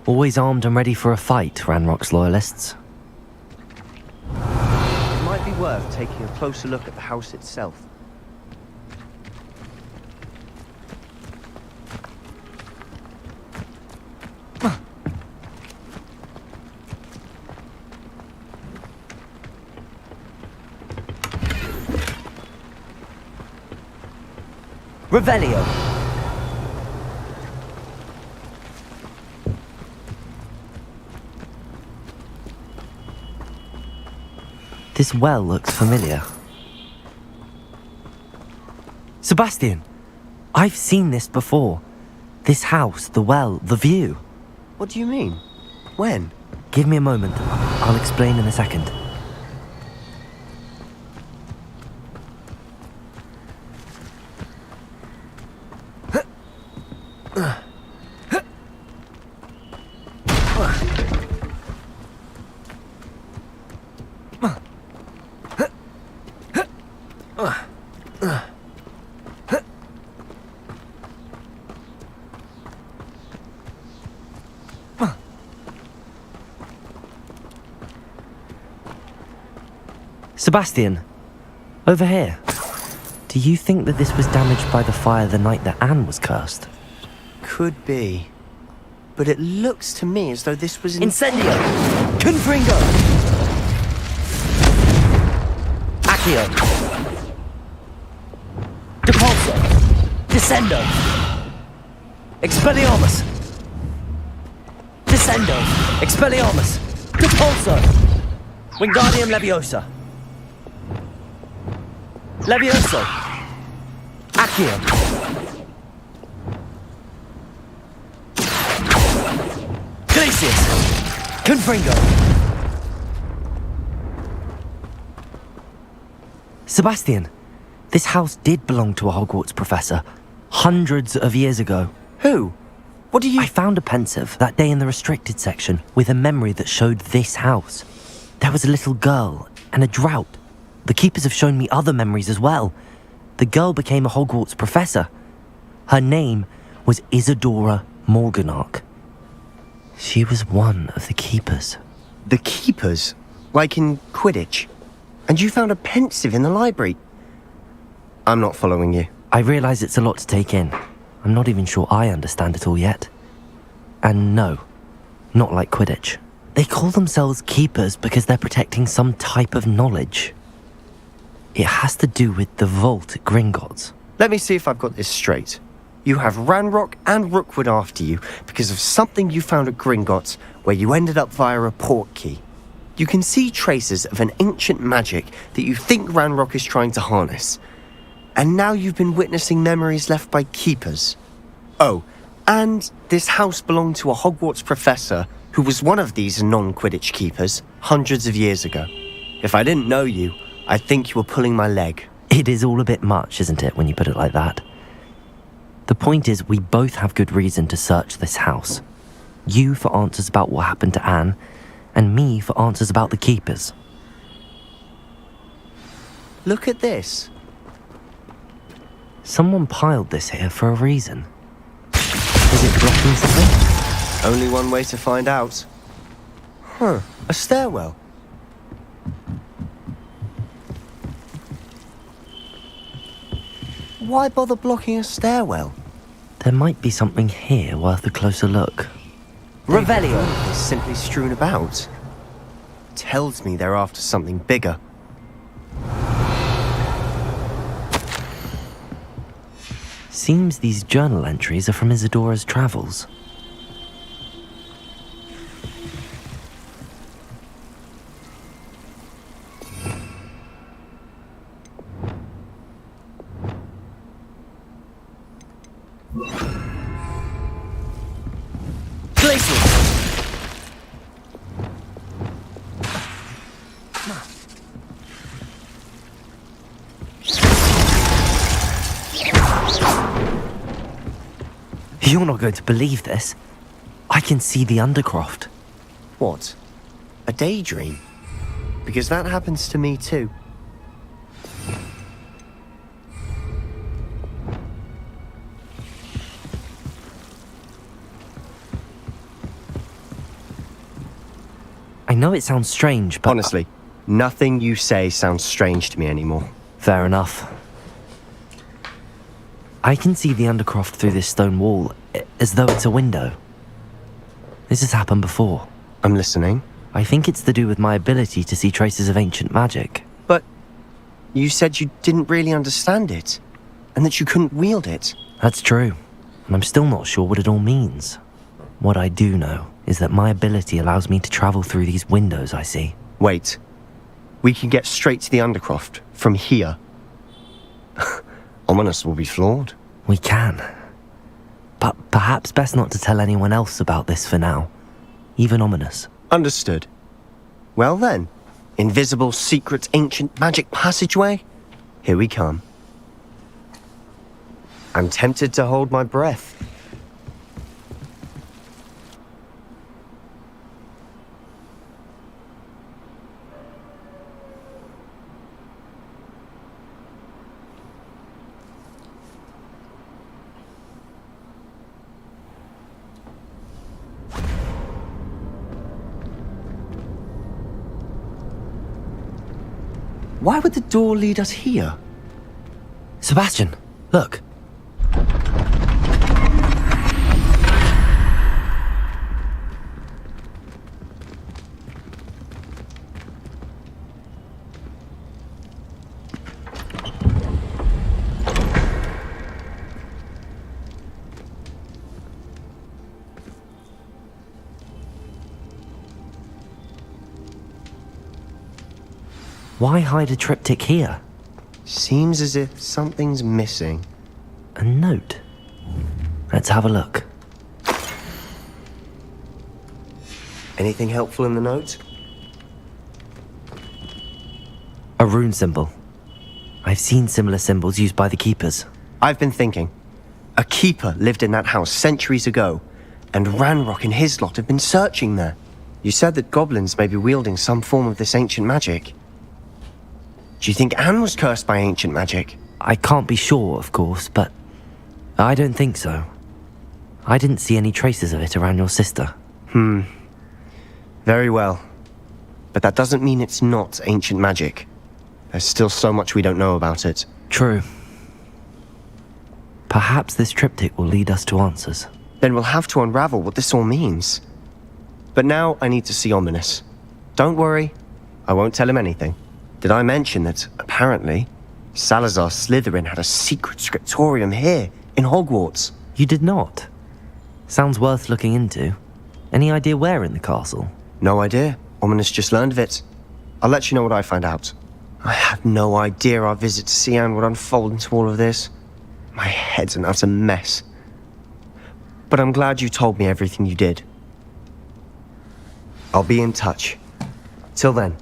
Always armed and ready for a fight, Ranrock's loyalists. It might be worth taking a closer look at the house itself. Revelio! This well looks familiar. Sebastian, I've seen this before. This house, the well, the view. What do you mean? When? Give me a moment. I'll explain in a second. Sebastian, over here. Do you think that this was damaged by the fire the night that Anne was cursed? Could be. But it looks to me as though this was Incendio! Confringo! Accio! Depulso! Descendo! Expelliarmus! Descendo! Expelliarmus! Depulso! Wingardium Leviosa! Levioso! Accio! Glacius! Confringo! Sebastian, this house did belong to a Hogwarts professor, hundreds of years ago. Who? What do you... I found a pensive that day in the restricted section with a memory that showed this house. There was a little girl and a drought. The keepers have shown me other memories as well. The girl became a Hogwarts professor. Her name was Isadora Morganach. She was one of the keepers. The keepers? Like in Quidditch? And you found a pensive in the library? I'm not following you. I realise it's a lot to take in. I'm not even sure I understand it all yet. And no, not like Quidditch. They call themselves keepers because they're protecting some type of knowledge. It has to do with the vault at Gringotts. Let me see if I've got this straight. You have Ranrock and Rookwood after you because of something you found at Gringotts where you ended up via a port key. You can see traces of an ancient magic that you think Ranrock is trying to harness. And now you've been witnessing memories left by keepers. Oh, and this house belonged to a Hogwarts professor who was one of these non-Quidditch keepers hundreds of years ago. If I didn't know you, I'd think you were pulling my leg. It is all a bit much, isn't it, when you put it like that? The point is, we both have good reason to search this house. You for answers about what happened to Anne, and me for answers about the keepers. Look at this. Someone piled this here for a reason. Is it blocking something? Only one way to find out. Huh, a stairwell. Why bother blocking a stairwell? There might be something here worth a closer look. Revelio is simply strewn about. Tells me they're after something bigger. Seems these journal entries are from Isadora's travels. You're not going to believe this. I can see the Undercroft. What? A daydream? Because that happens to me too. I know it sounds strange, but... Honestly, nothing you say sounds strange to me anymore. Fair enough. I can see the Undercroft through this stone wall, as though it's a window. This has happened before. I'm listening. I think it's to do with my ability to see traces of ancient magic. But you said you didn't really understand it, and that you couldn't wield it. That's true, and I'm still not sure what it all means. What I do know is that my ability allows me to travel through these windows I see. Wait. We can get straight to the Undercroft from here. Ominous will be flawed. We can. But perhaps best not to tell anyone else about this for now. Even Ominous. Understood. Well then, invisible, secret, ancient magic passageway? Here we come. I'm tempted to hold my breath. Why would the door lead us here? Sebastian, look. Why hide a triptych here? Seems as if something's missing. A note. Let's have a look. Anything helpful in the note? A rune symbol. I've seen similar symbols used by the keepers. I've been thinking. A keeper lived in that house centuries ago, and Ranrock and his lot have been searching there. You said that goblins may be wielding some form of this ancient magic. Do you think Anne was cursed by ancient magic? I can't be sure, of course, but I don't think so. I didn't see any traces of it around your sister. Very well. But that doesn't mean it's not ancient magic. There's still so much we don't know about it. True. Perhaps this triptych will lead us to answers. Then we'll have to unravel what this all means. But now I need to see Ominous. Don't worry, I won't tell him anything. Did I mention that, apparently, Salazar Slytherin had a secret scriptorium here, in Hogwarts? You did not? Sounds worth looking into. Any idea where in the castle? No idea. Ominous just learned of it. I'll let you know what I find out. I had no idea our visit to Cian would unfold into all of this. My head's an utter mess. But I'm glad you told me everything you did. I'll be in touch. Till then.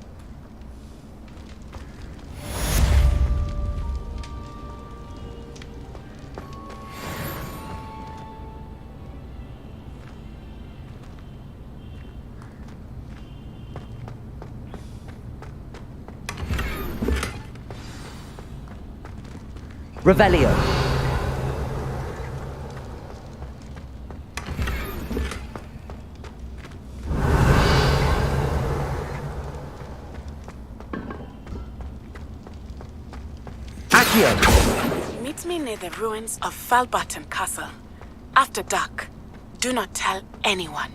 Revelio. Accio. Meet me near the ruins of Falbarton Castle. After dark. Do not tell anyone.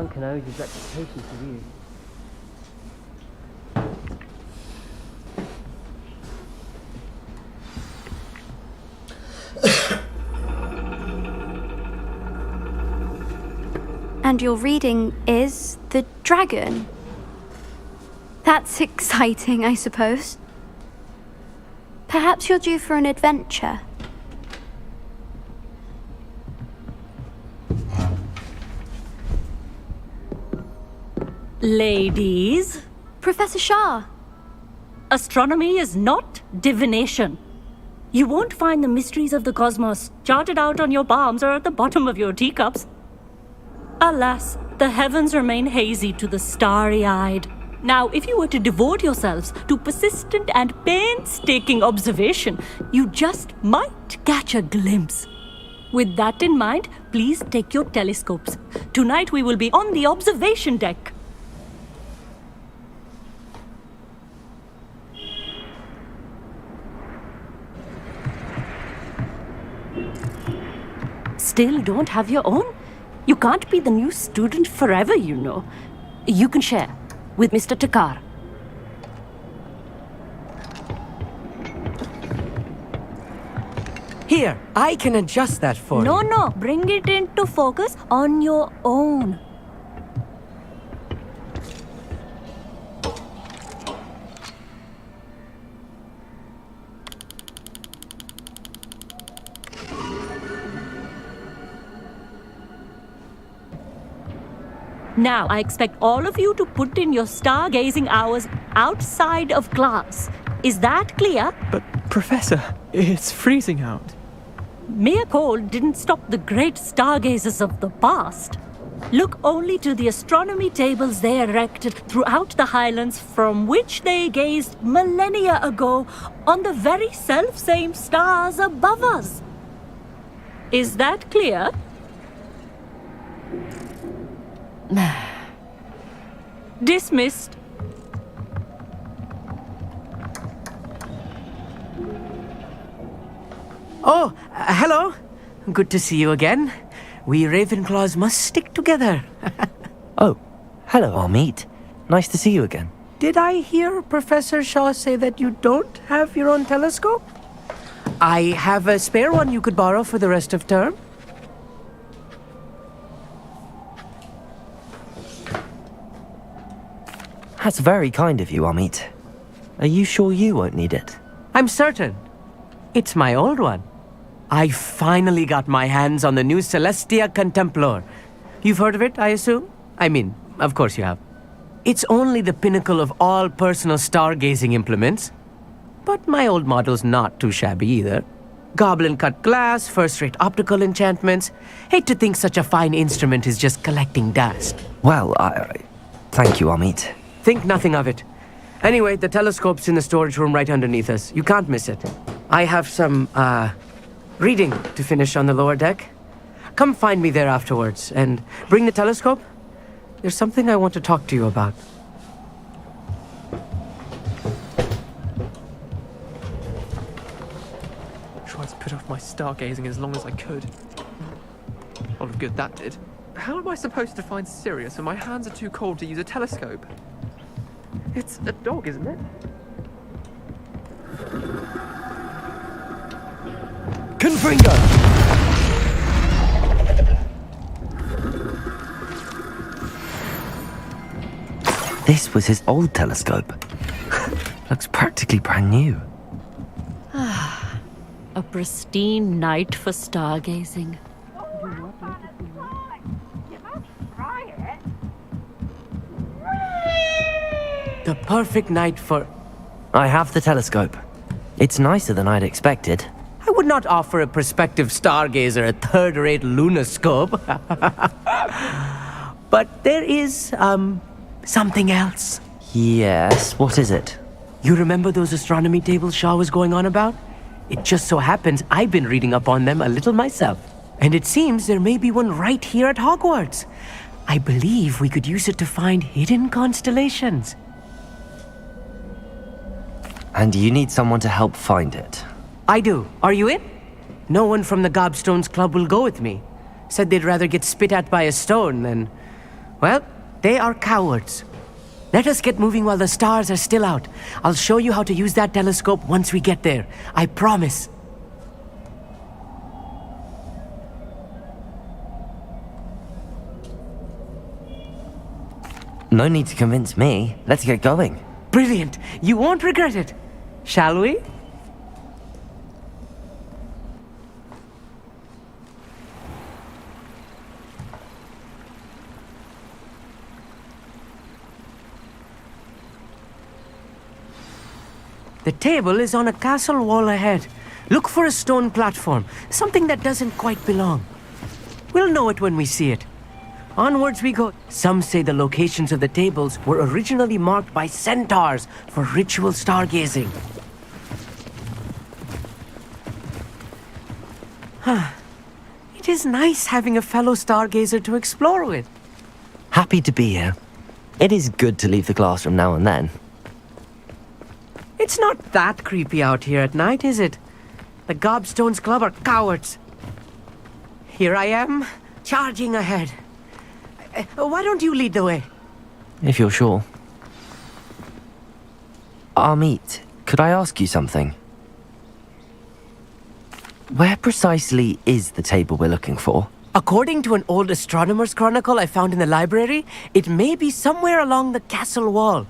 uncle owes his reputation to you. And your reading is The Dragon. That's exciting, I suppose. Perhaps you're due for an adventure. Ladies. Professor Shah. Astronomy is not divination. You won't find the mysteries of the cosmos charted out on your palms or at the bottom of your teacups. Alas, the heavens remain hazy to the starry-eyed. Now, if you were to devote yourselves to persistent and painstaking observation, you just might catch a glimpse. With that in mind, please take your telescopes. Tonight we will be on the observation deck. Still don't have your own? You can't be the new student forever, you know. You can share with Mr. Takar. Here, I can adjust that for you. No, bring it into focus on your own. Now, I expect all of you to put in your stargazing hours outside of class. Is that clear? But, Professor, it's freezing out. Mere cold didn't stop the great stargazers of the past. Look only to the astronomy tables they erected throughout the highlands from which they gazed millennia ago on the very self-same stars above us. Is that clear? Dismissed. Oh, hello. Good to see you again. We Ravenclaws must stick together. Oh, hello, Amit. Nice to see you again. Did I hear Professor Shaw say that you don't have your own telescope? I have a spare one you could borrow for the rest of term. That's very kind of you, Amit. Are you sure you won't need it? I'm certain. It's my old one. I finally got my hands on the new Celestia Contemplor. You've heard of it, I assume? I mean, of course you have. It's only the pinnacle of all personal stargazing implements. But my old model's not too shabby either. Goblin-cut glass, first-rate optical enchantments. Hate to think such a fine instrument is just collecting dust. Well, thank you, Amit. Think nothing of it. Anyway, the telescope's in the storage room right underneath us. You can't miss it. I have some, reading to finish on the lower deck. Come find me there afterwards, and bring the telescope. There's something I want to talk to you about. Tried to put off my stargazing as long as I could. A lot of good that did. How am I supposed to find Sirius when my hands are too cold to use a telescope? It's a dog, isn't it? Confringo! This was his old telescope. Looks practically brand new. A pristine night for stargazing. The perfect night for... I have the telescope. It's nicer than I'd expected. I would not offer a prospective stargazer a third-rate lunoscope. But there is, something else. Yes, what is it? You remember those astronomy tables Shaw was going on about? It just so happens I've been reading up on them a little myself. And it seems there may be one right here at Hogwarts. I believe we could use it to find hidden constellations. And you need someone to help find it. I do. Are you in? No one from the Gobstones Club will go with me. Said they'd rather get spit at by a stone than, Well, they are cowards. Let us get moving while the stars are still out. I'll show you how to use that telescope once we get there. I promise. No need to convince me. Let's get going. Brilliant. You won't regret it. Shall we? The table is on a castle wall ahead. Look for a stone platform, something that doesn't quite belong. We'll know it when we see it. Onwards we go. Some say the locations of the tables were originally marked by centaurs for ritual stargazing. It is nice having a fellow stargazer to explore with. Happy to be here. It is good to leave the classroom now and then. It's not that creepy out here at night, is it? The Gobstones Club are cowards. Here I am, charging ahead. Why don't you lead the way? If you're sure. Amit, could I ask you something? Where precisely is the table we're looking for? According to an old astronomer's chronicle I found in the library, it may be somewhere along the castle wall.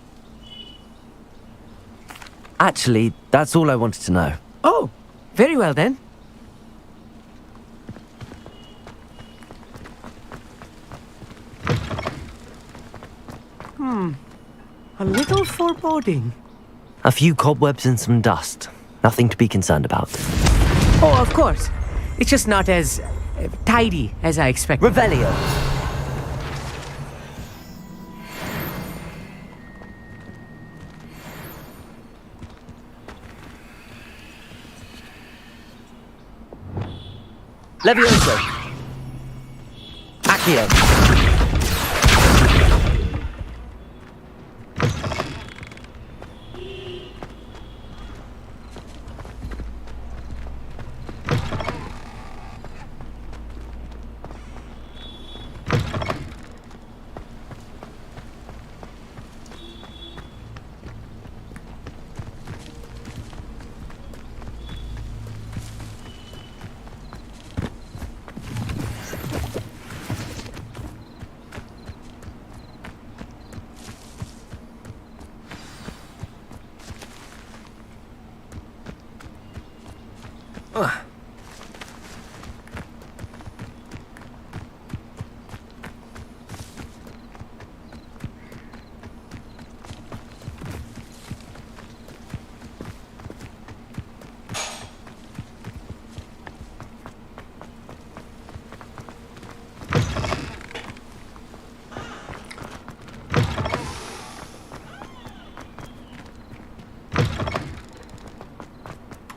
Actually, that's all I wanted to know. Oh, very well then. A little foreboding. A few cobwebs and some dust. Nothing to be concerned about. Oh, of course. It's just not as tidy as I expected. Revelio. Levioso. Accio.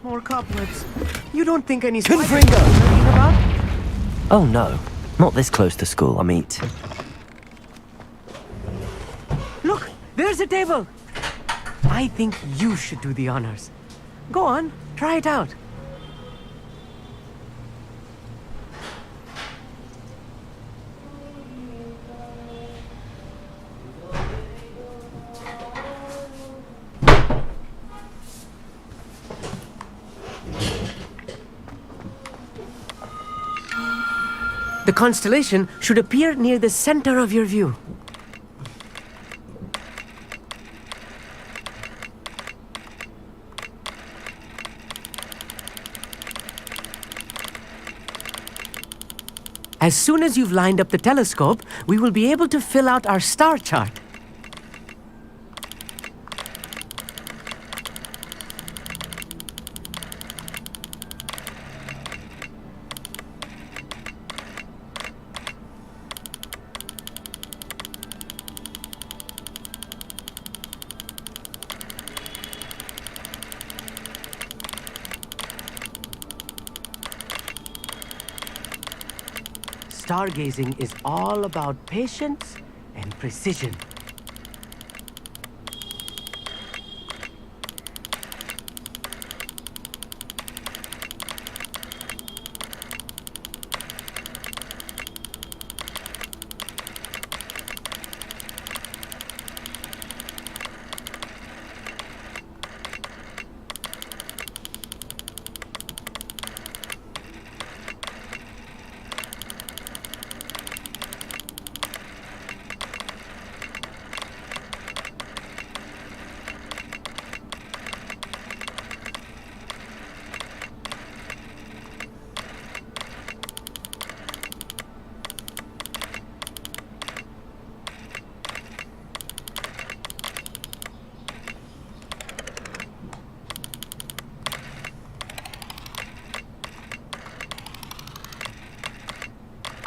More cobwebs. You don't think any Confringo! about? Oh no, not this close to school, Amit. Look, there's a table. I think you should do the honors. Go on, try it out. The constellation should appear near the center of your view. As soon as you've lined up the telescope, we will be able to fill out our star chart. Stargazing is all about patience and precision.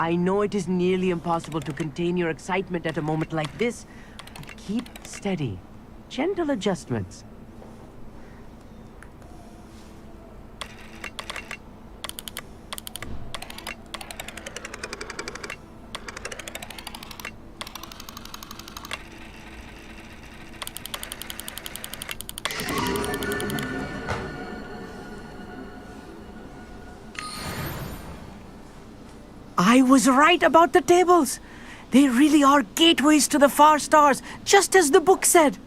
I know it is nearly impossible to contain your excitement at a moment like this, but keep steady. Gentle adjustments. I was right about the tables. They really are gateways to the far stars, just as the book said.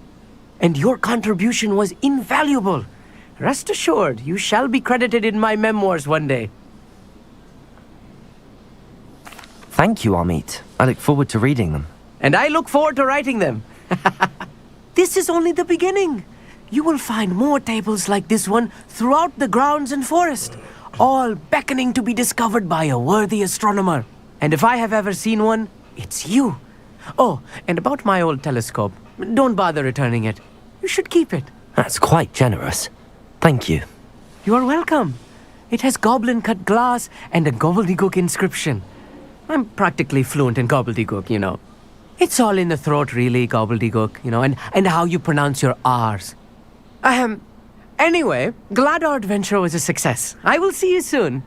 And your contribution was invaluable. Rest assured, you shall be credited in my memoirs one day. Thank you, Amit. I look forward to reading them. And I look forward to writing them. This is only the beginning. You will find more tables like this one throughout the grounds and forest, all beckoning to be discovered by a worthy astronomer. And if I have ever seen one, it's you. Oh, and about my old telescope, don't bother returning it. You should keep it. That's quite generous. Thank you. You are welcome. It has goblin-cut glass and a gobbledygook inscription. I'm practically fluent in gobbledygook, you know. It's all in the throat, really, gobbledygook, you know, and how you pronounce your R's. Anyway, glad our adventure was a success. I will see you soon.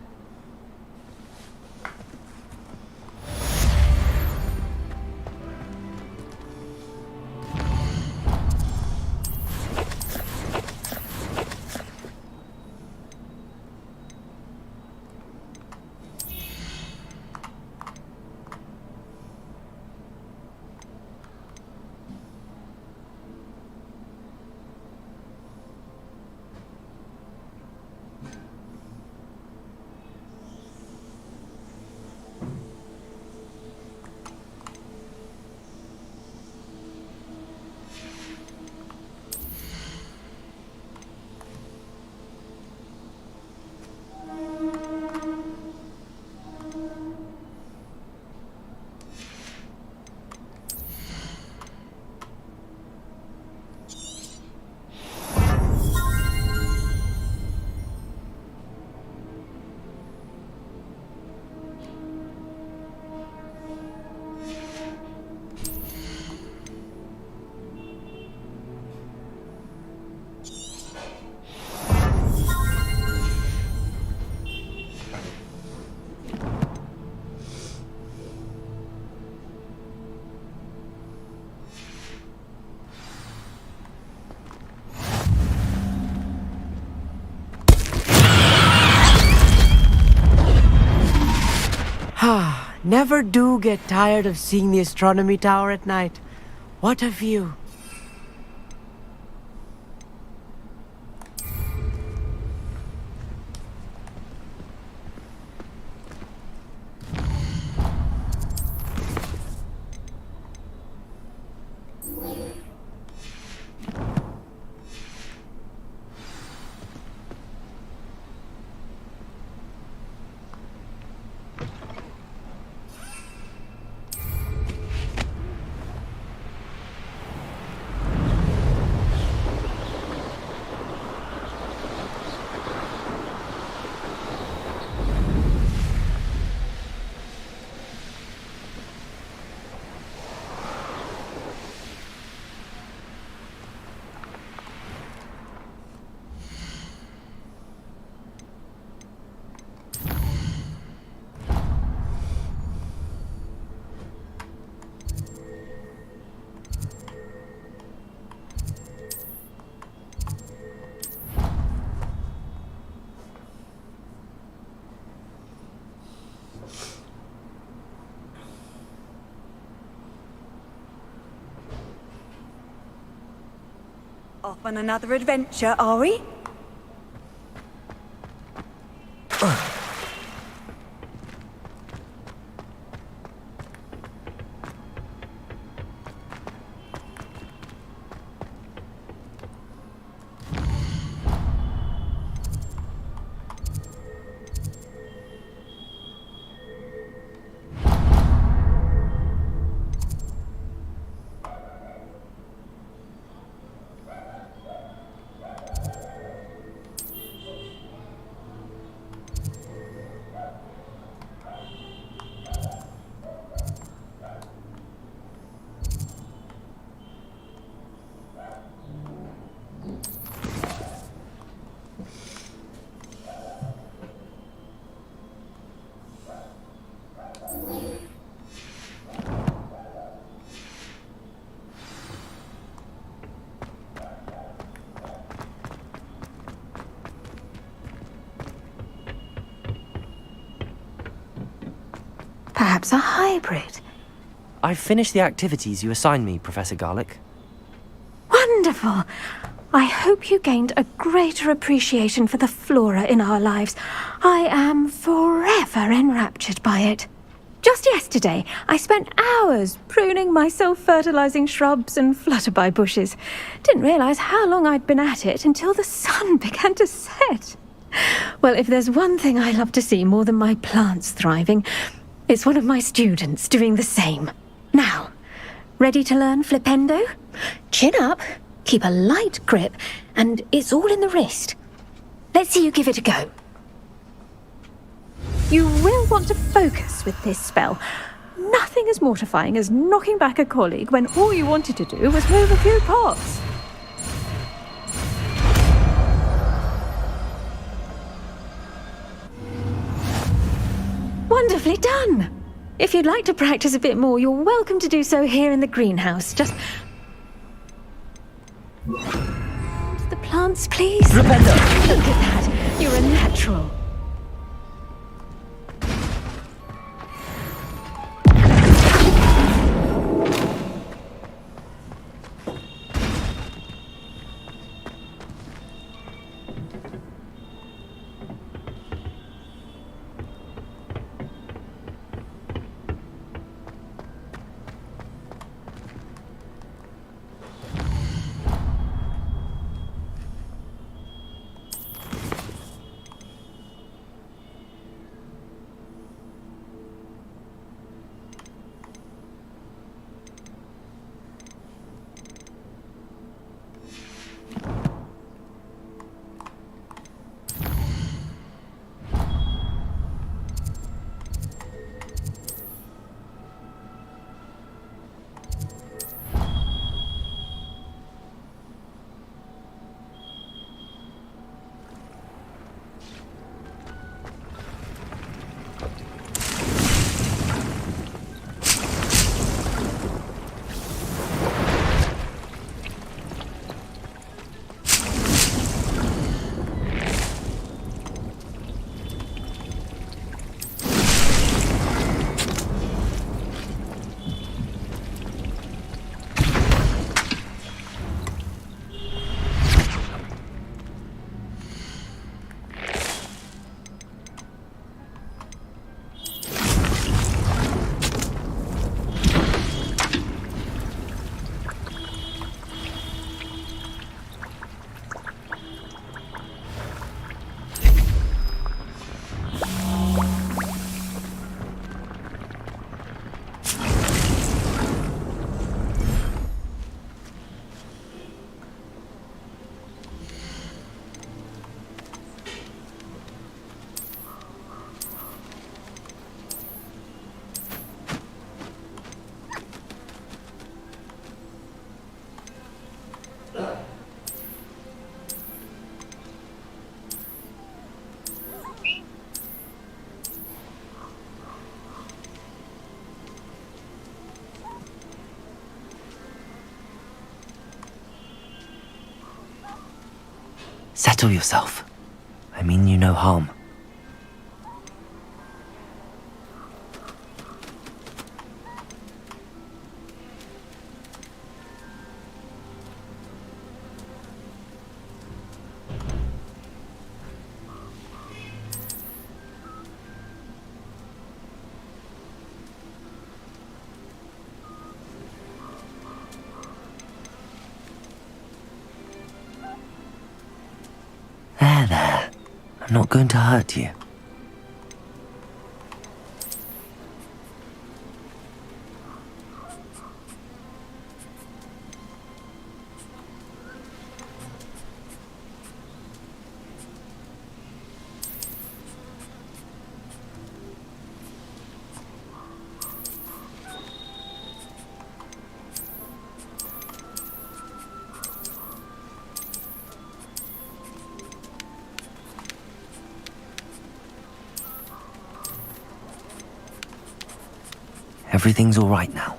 Never do get tired of seeing the astronomy tower at night. What a view. Off on another adventure, are we? perhaps a hybrid. I've finished the activities you assigned me, Professor Garlick. Wonderful! I hope you gained a greater appreciation for the flora in our lives. I am forever enraptured by it. Just yesterday, I spent hours pruning my self-fertilizing shrubs and flutterby bushes. Didn't realize how long I'd been at it until the sun began to set. Well, if there's one thing I love to see more than my plants thriving, it's one of my students doing the same. Now, ready to learn Flipendo? Chin up, keep a light grip, and it's all in the wrist. Let's see you give it a go. You will want to focus with this spell. Nothing as mortifying as knocking back a colleague when all you wanted to do was move a few pots. Wonderfully done! If you'd like to practice a bit more, you're welcome to do so here in the greenhouse. Just... the plants, please. Flipendo! Look at that. You're a natural. Settle yourself. I mean you no harm. There. I'm not going to hurt you. Everything's all right now.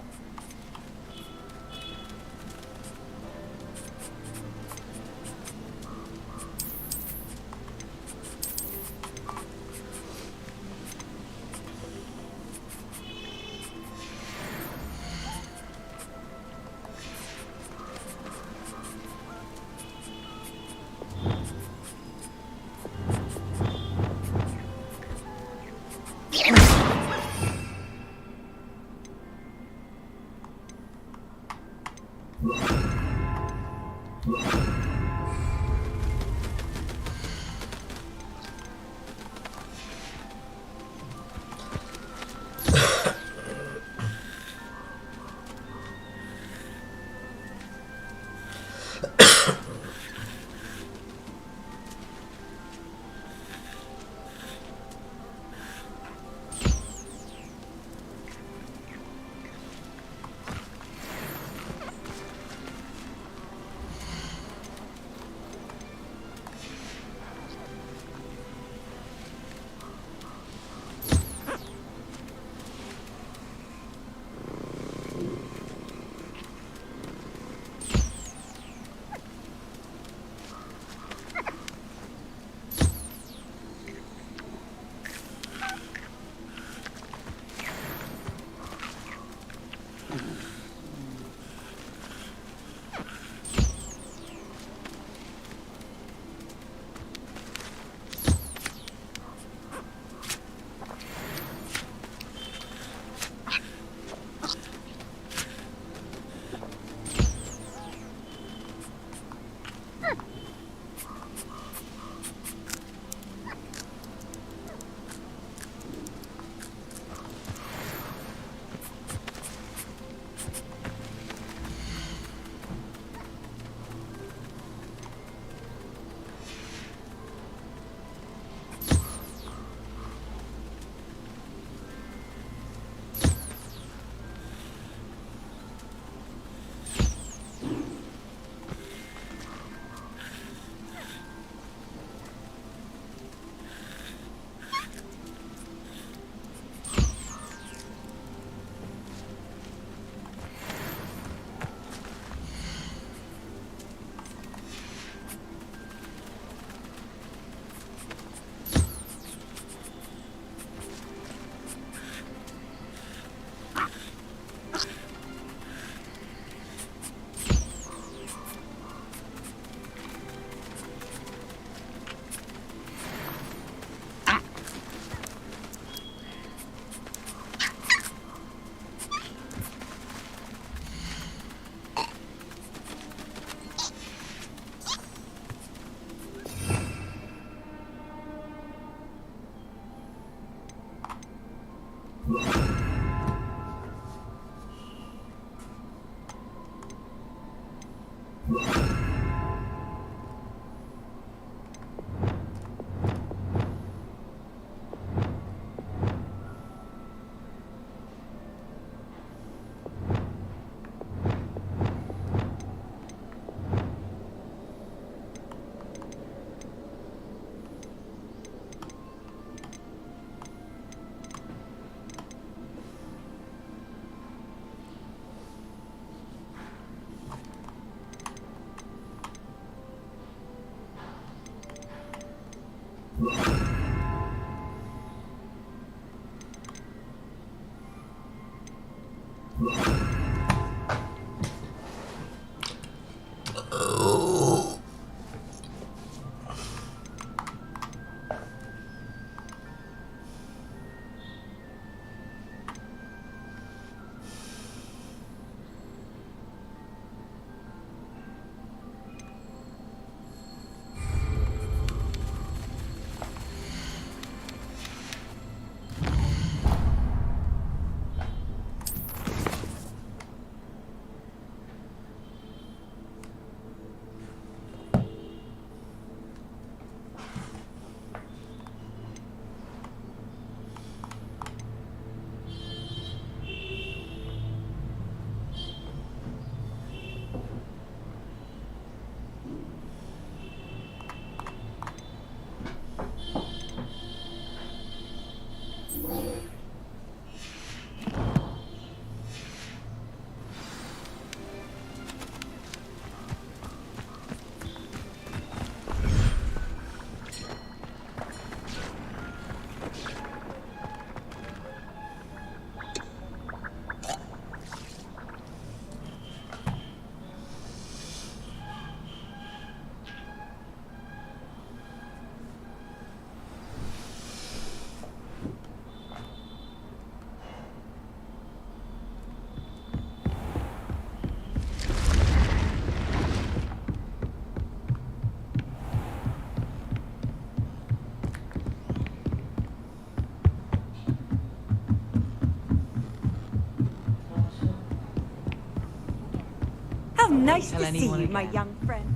How nice to see you, my young friend.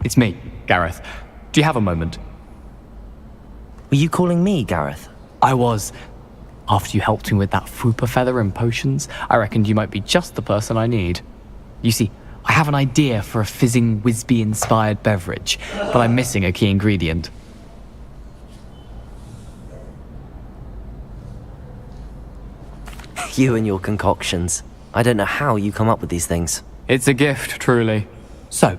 It's me, Gareth. Do you have a moment? Were you calling me, Gareth? I was. After you helped me with that fupa feather and potions, I reckoned you might be just the person I need. You see, I have an idea for a fizzing Whizbee-inspired beverage, but I'm missing a key ingredient. You and your concoctions. I don't know how you come up with these things. It's a gift, truly. So,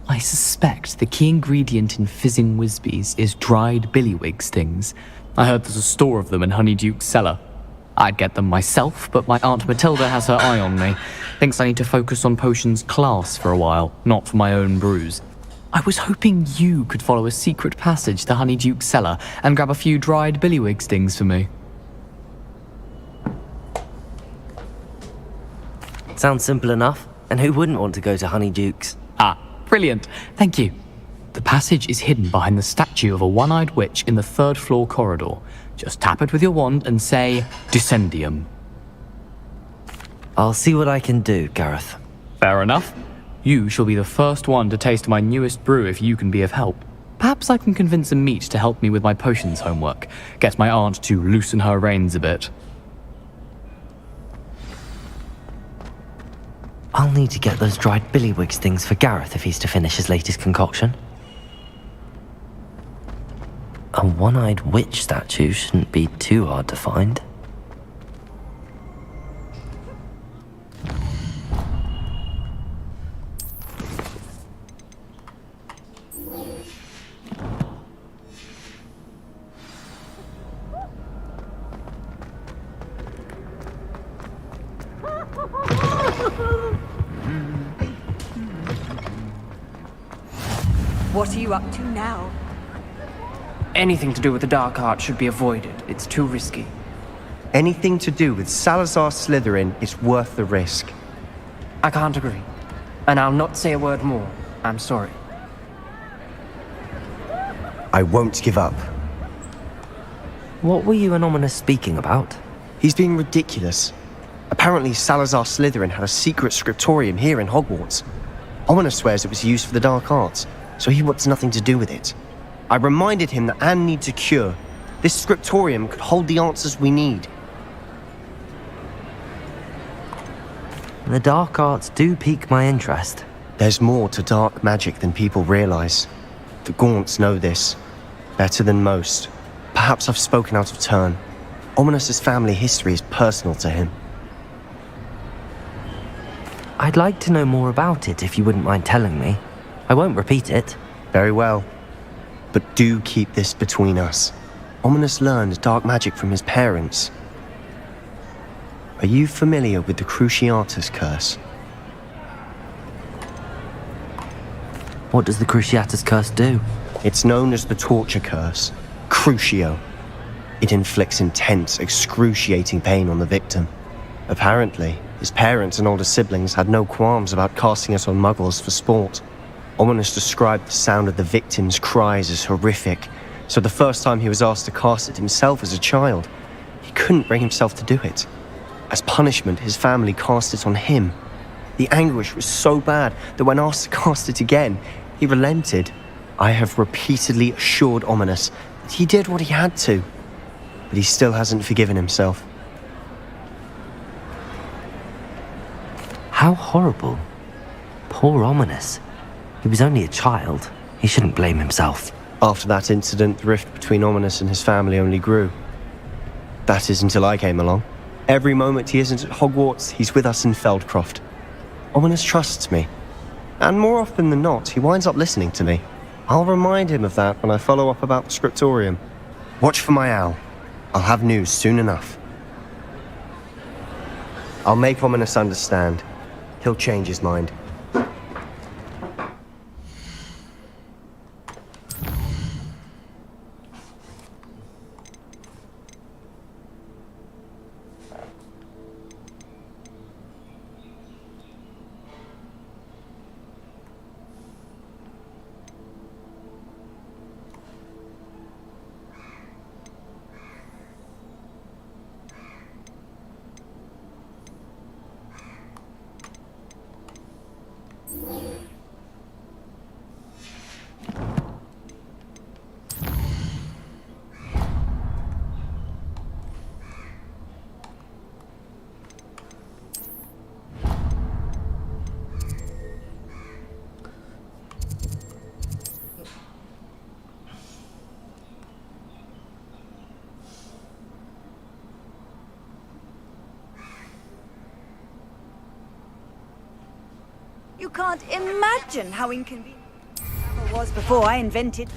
I suspect the key ingredient in fizzing Whizbees is dried billywig stings. I heard there's a store of them in Honeyduke's cellar. I'd get them myself, but my Aunt Matilda has her eye on me. Thinks I need to focus on potions class for a while, not for my own brews. I was hoping you could follow a secret passage to Honeyduke's cellar and grab a few dried billywig stings for me. Sounds simple enough. And who wouldn't want to go to Honeyduke's? Ah, brilliant. Thank you. The passage is hidden behind the statue of a one-eyed witch in the third floor corridor. Just tap it with your wand and say, Descendium. I'll see what I can do, Gareth. Fair enough. You shall be the first one to taste my newest brew if you can be of help. Perhaps I can convince a meat to help me with my potions homework. Get my aunt to loosen her reins a bit. I'll need to get those dried billywig stings for Gareth if he's to finish his latest concoction. A one-eyed witch statue shouldn't be too hard to find. What are you up to now? Anything to do with the dark art should be avoided. It's too risky. Anything to do with Salazar Slytherin is worth the risk. I can't agree. And I'll not say a word more. I'm sorry. I won't give up. What were you and Ominous speaking about? He's being ridiculous. Apparently Salazar Slytherin had a secret scriptorium here in Hogwarts. Ominous swears it was used for the dark arts, so he wants nothing to do with it. I reminded him that Anne needs a cure. This scriptorium could hold the answers we need. The dark arts do pique my interest. There's more to dark magic than people realize. The Gaunts know this. Better than most. Perhaps I've spoken out of turn. Ominous's family history is personal to him. I'd like to know more about it if you wouldn't mind telling me. I won't repeat it. Very well. But do keep this between us. Ominous learned dark magic from his parents. Are you familiar with the Cruciatus Curse? What does the Cruciatus Curse do? It's known as the Torture Curse. Crucio. It inflicts intense, excruciating pain on the victim. Apparently, his parents and older siblings had no qualms about casting it on muggles for sport. Ominous described the sound of the victim's cries as horrific, so the first time he was asked to cast it himself as a child, he couldn't bring himself to do it. As punishment, his family cast it on him. The anguish was so bad that when asked to cast it again, he relented. I have repeatedly assured Ominous that he did what he had to, but he still hasn't forgiven himself. How horrible. Poor Ominous. He was only a child. He shouldn't blame himself. After that incident, the rift between Ominous and his family only grew. That is until I came along. Every moment he isn't at Hogwarts, he's with us in Feldcroft. Ominous trusts me. And more often than not, he winds up listening to me. I'll remind him of that when I follow up about the scriptorium. Watch for my owl. I'll have news soon enough. I'll make Ominous understand. He'll change his mind. You can't imagine how inconvenient it was before I invented.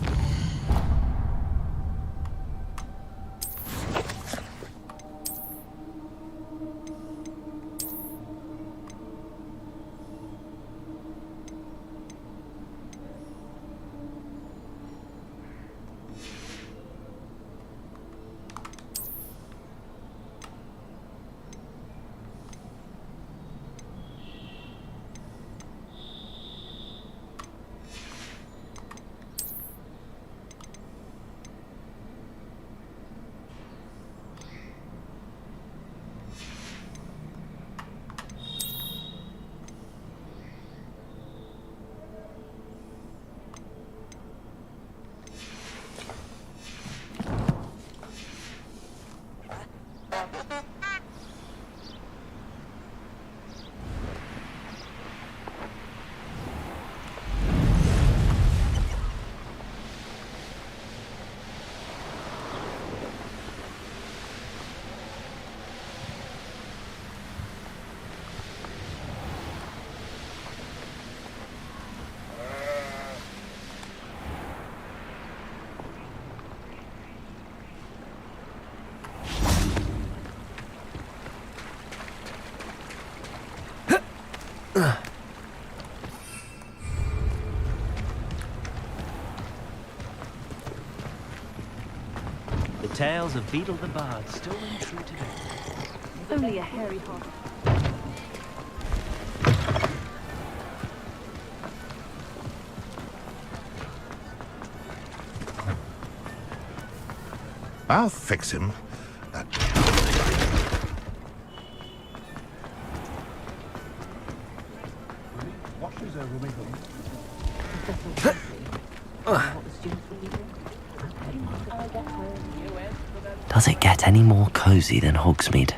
tales of Beetle the Bard still ring true today. Only a hairy hog. I'll fix him. That... Does it get any more cozy than Hogsmeade?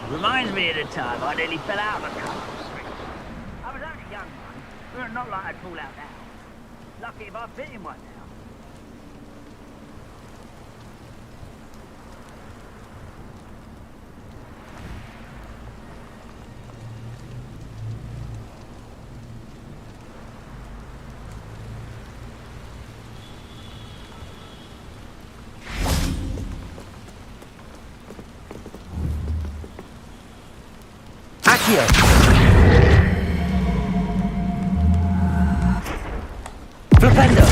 Reminds me of the time I nearly fell out of a car. I was only a young one, but not like I'd fall out now. Lucky if I fit in one now. Accio! Flipendo!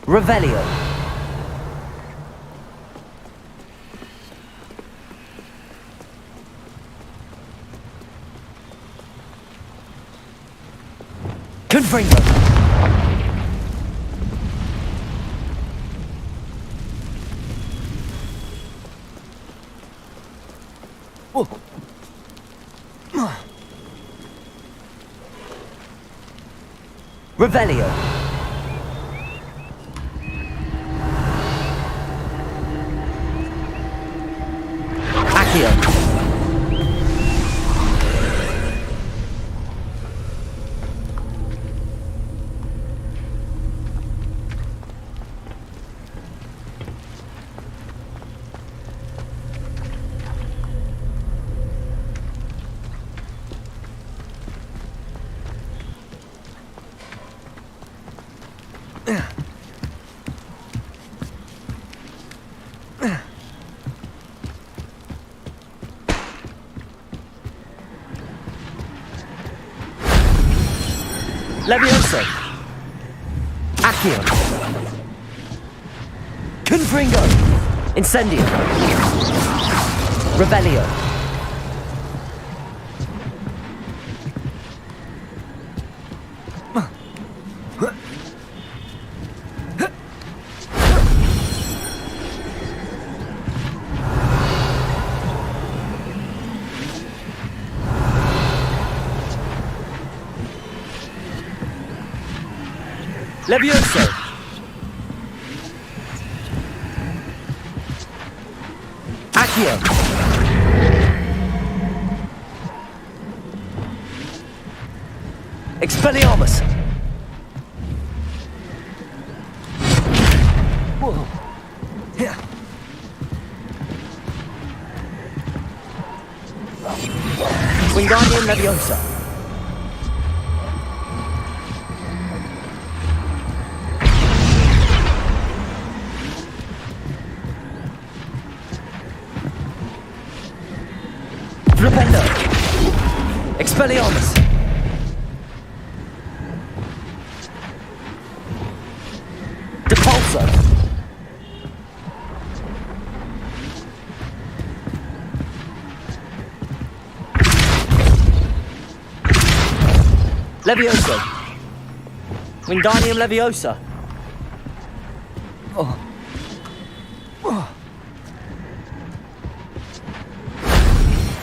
Revelio! Confringo! Revelio. Accio. Levioso. Accio. Confringo. Incendio. Revelio. Levioso! Accio! Expelliarmus! Whoa! Yeah. Wingardium Leviosa! Flipendo! Expelliarmus! Depulso! Levioso! Wingardium Leviosa! Oh. Oh.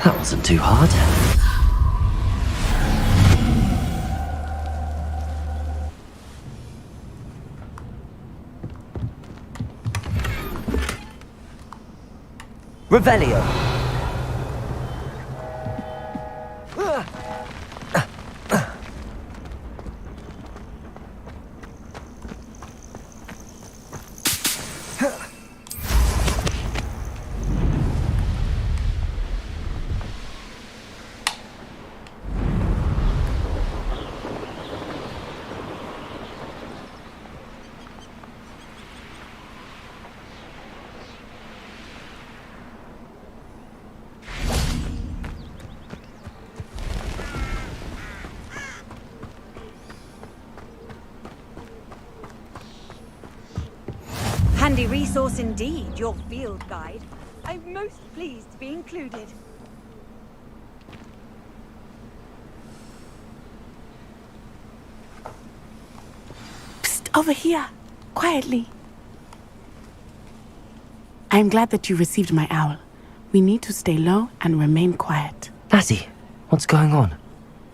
That wasn't too hard. Revelio. Handy resource indeed, your field guide. I'm most pleased to be included. Psst, over here. Quietly. I'm glad that you received my owl. We need to stay low and remain quiet. Natty, what's going on?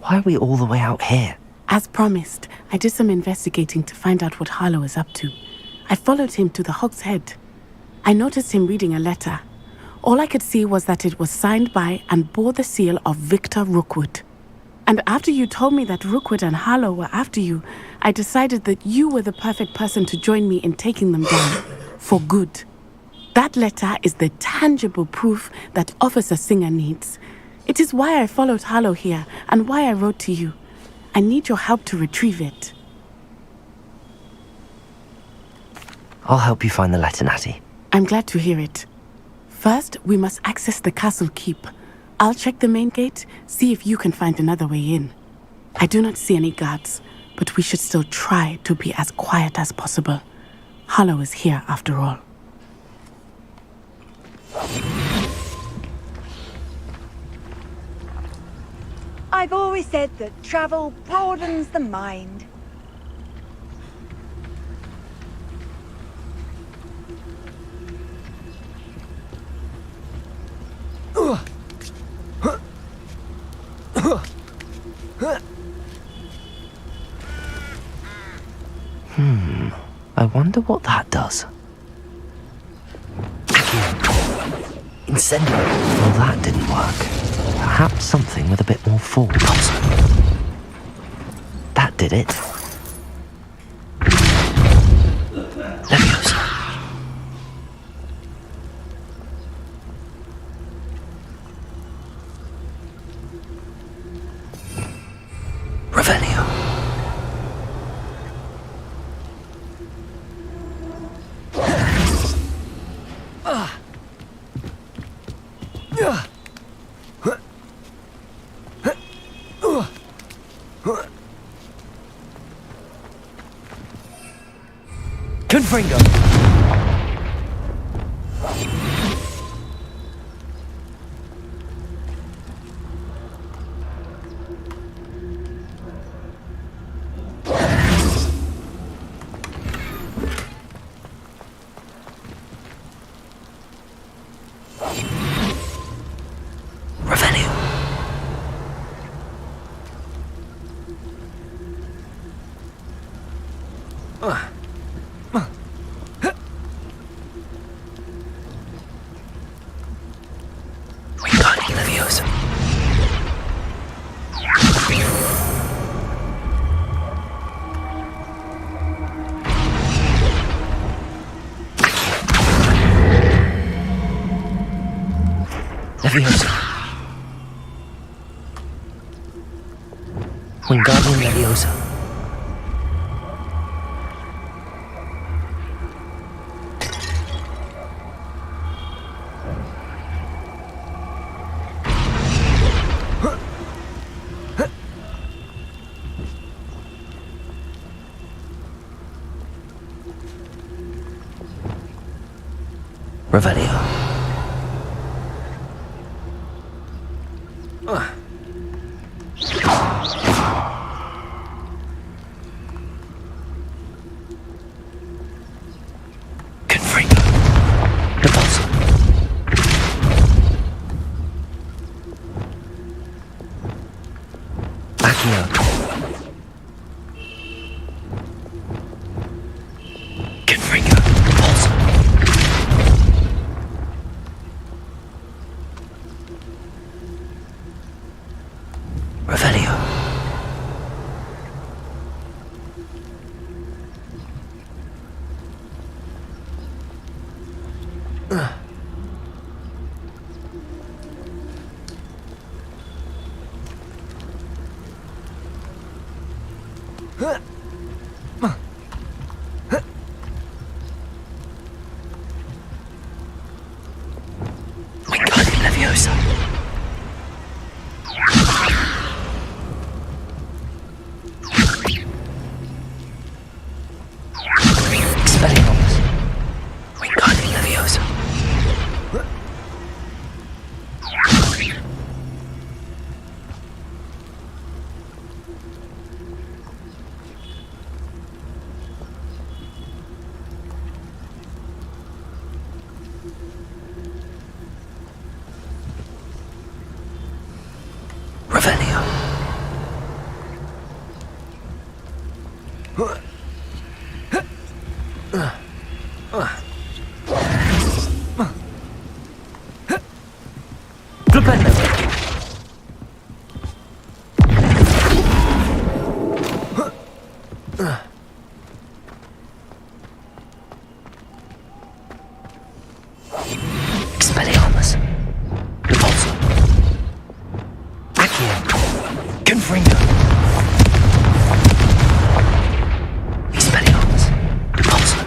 Why are we all the way out here? As promised, I did some investigating to find out what Harlow is up to. I followed him to the Hog's Head. I noticed him reading a letter. All I could see was that it was signed by and bore the seal of Victor Rookwood. And after you told me that Rookwood and Harlow were after you, I decided that you were the perfect person to join me in taking them down. For good. That letter is the tangible proof that Officer Singer needs. It is why I followed Harlow here and why I wrote to you. I need your help to retrieve it. I'll help you find the letter, Natty. I'm glad to hear it. First, we must access the castle keep. I'll check the main gate, see if you can find another way in. I do not see any guards, but we should still try to be as quiet as possible. Harlow is here after all. I've always said that travel broadens the mind. I wonder what that does. Incendiary. Well, that didn't work. Perhaps something with a bit more force. That did it. Leviosa. Revelio. Confringo. Revelio. Wingardium Leviosa. Leviosa. Wingardium Leviosa. Revelio. Confringo. Repulsor. Accio. Confringo. Repulsor. Revelio. Wingardium Leviosa. Expelliarmus. Expelliarmus. Repulsor. Accio. Confringo. Expelliarmus. Repulsor.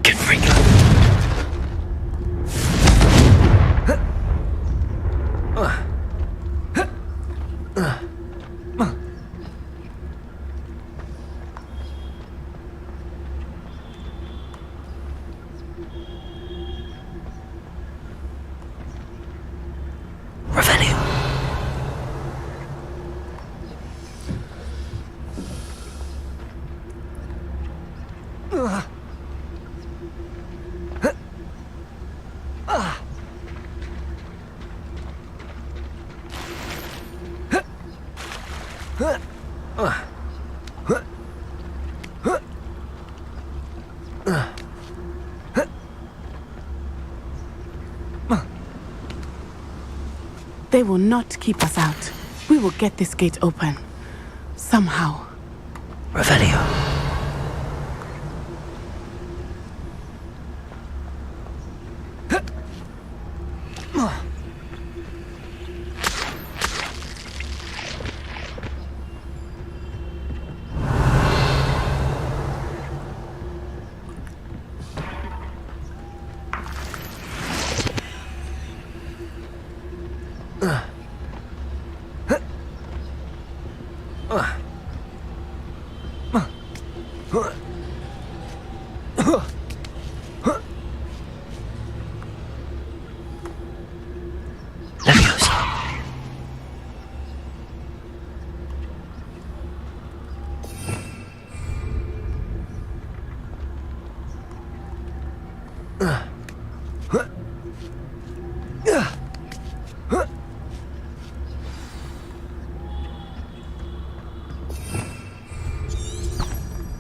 Confringo. Revelio. They will not keep us out. We will get this gate open. Somehow. Revelio.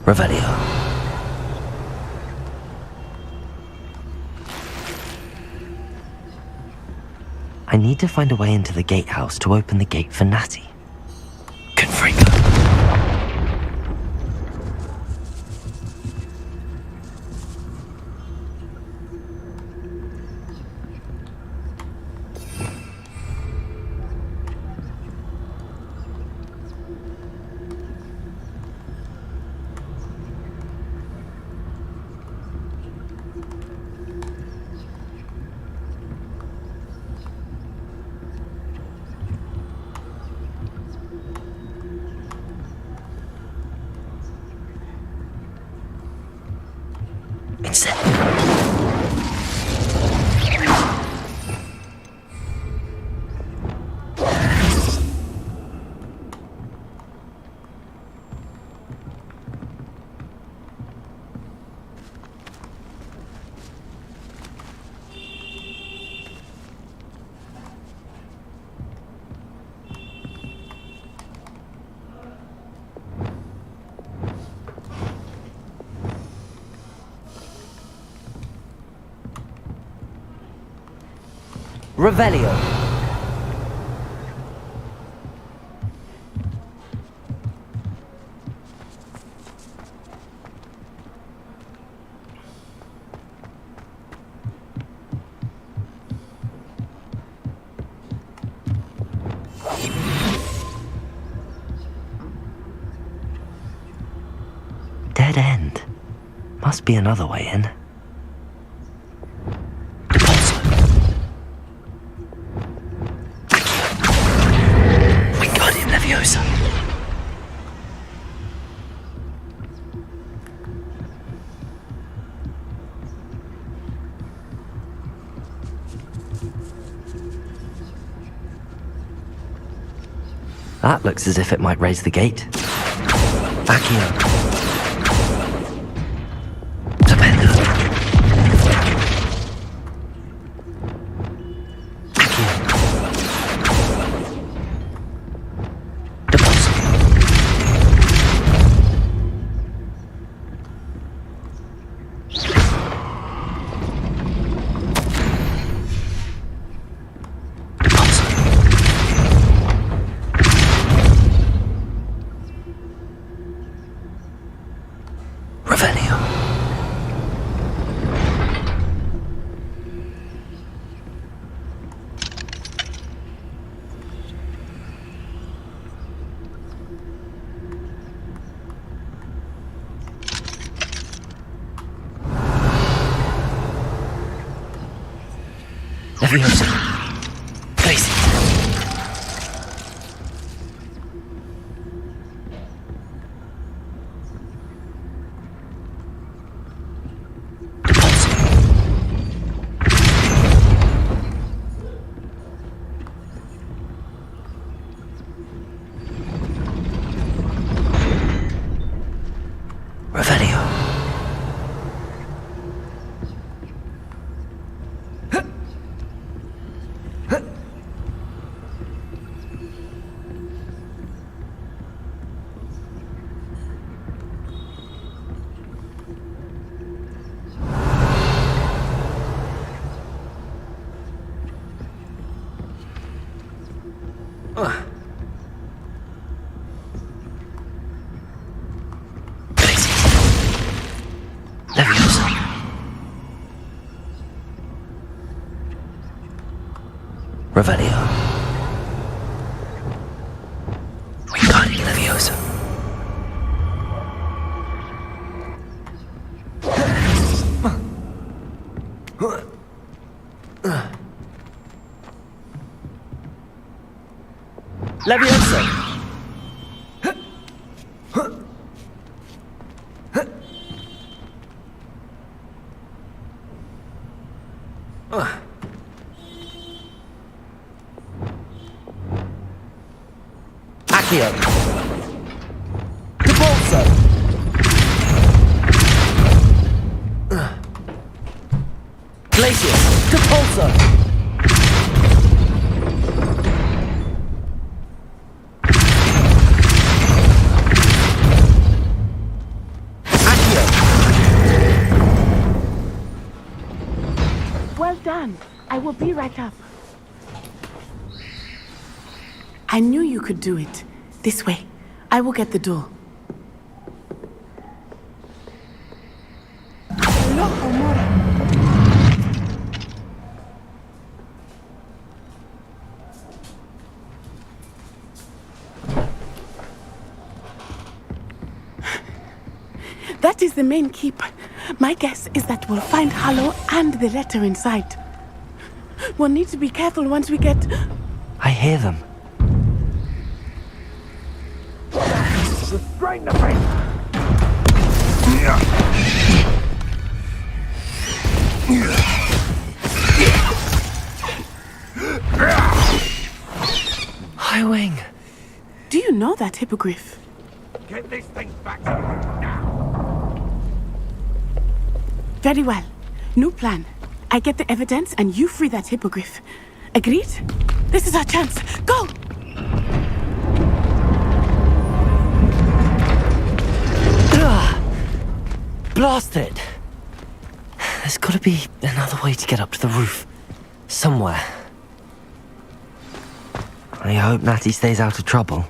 Revelio. I need to find a way into the gatehouse to open the gate for Natty. Confringo. It's it. Revelio. Dead end. Must be another way in. That looks as if it might raise the gate. Accio. Leviosa. Place it. Revelio. Leviosa. Revelio. Wingardium Leviosa. Leviosa. Accio. Dualsense. Glacius. Dualsense. Well done. I will be right up. I knew you could do it. This way. I will get the door. That is the main keep. My guess is that we'll find Harlow and the letter inside. We'll need to be careful once we get... I hear them. Restrain the beast! High Wing. Do you know that hippogriff? Get this thing back to me now! Very well. New plan. I get the evidence and you free that hippogriff. Agreed? This is our chance. Go! Blast it! There's gotta be another way to get up to the roof. Somewhere. I hope Natty stays out of trouble.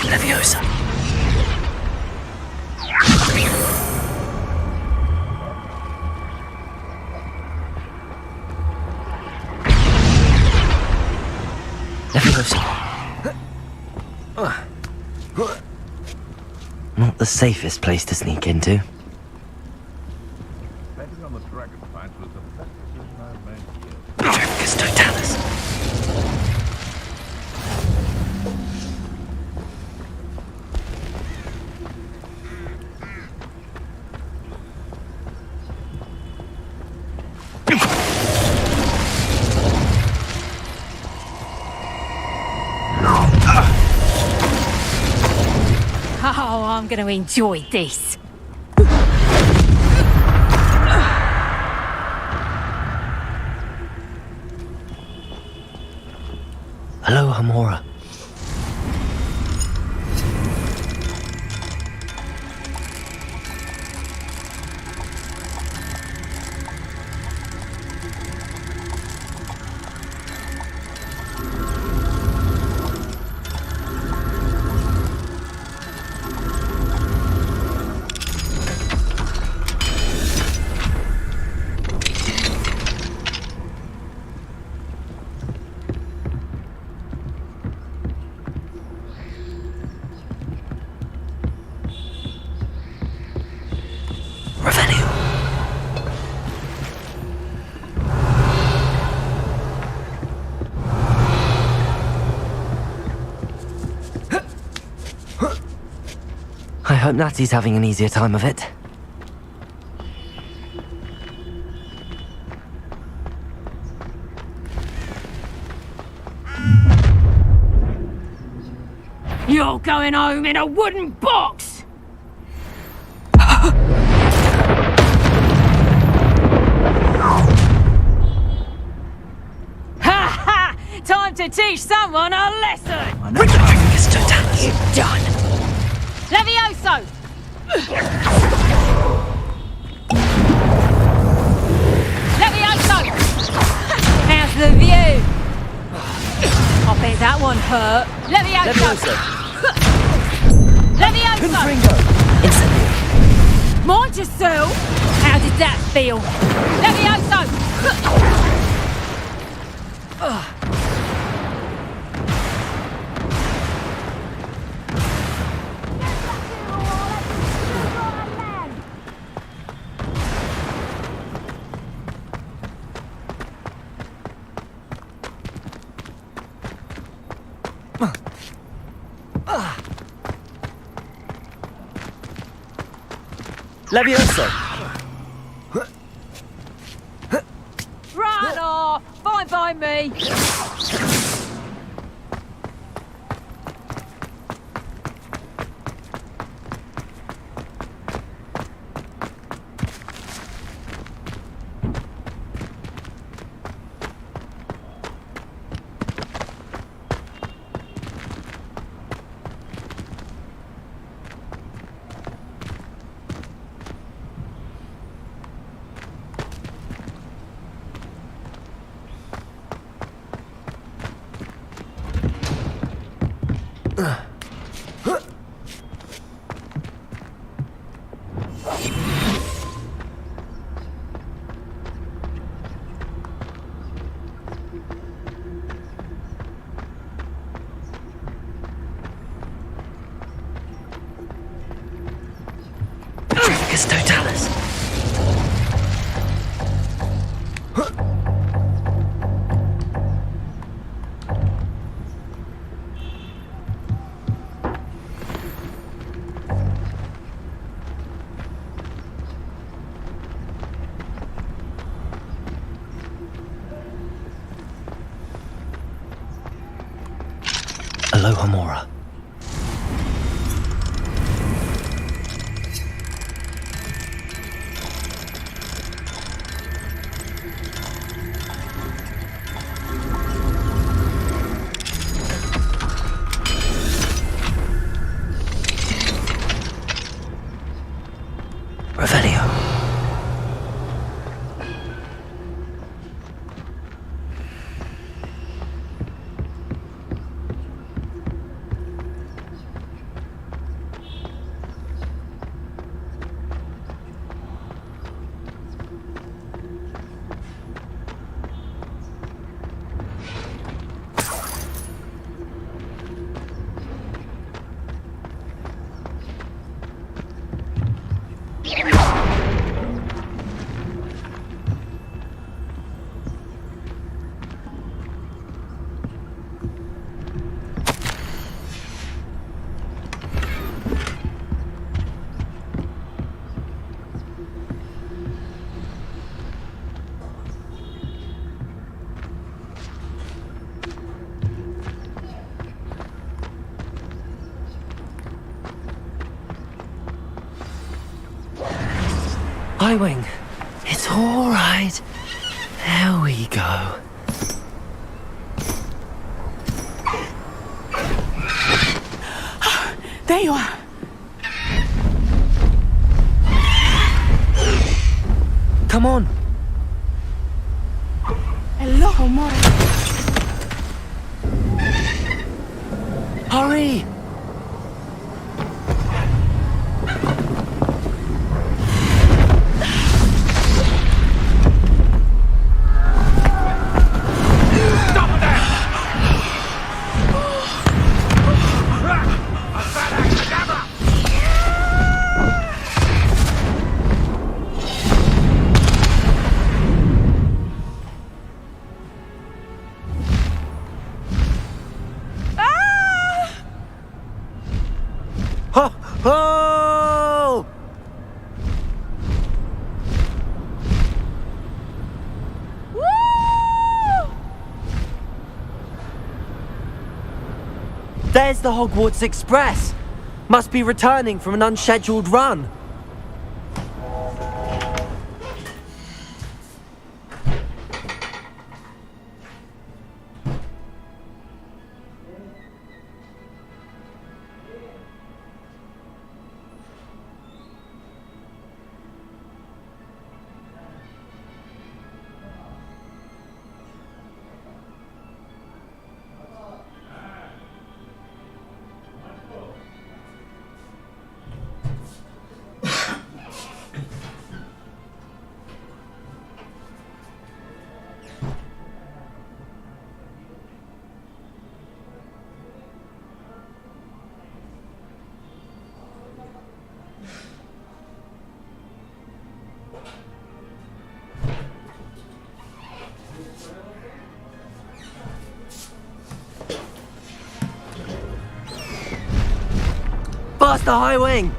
Leviosa. Not the safest place to sneak into. Betting on the dragon fight was the best decision I've made here. Dracus Totalis. Oh, I'm going to enjoy this. Hello, Hamora. I hope Natty's having an easier time of it. You're going home in a wooden box! Ha ha! Time to teach someone a lesson! You're done! Levioso! Levioso! How's the view? I bet that one hurt. Levioso! Levioso! Mind yourself! How did that feel? Levioso! Levioso! Right off! Fine by me! Totalis. Aloha Mora. I-Wing, it's all right. There we go. There you are. Come on. Hello, amore. Hurry! Oh! There's the Hogwarts Express. Must be returning from an unscheduled run. Faster, High Wing!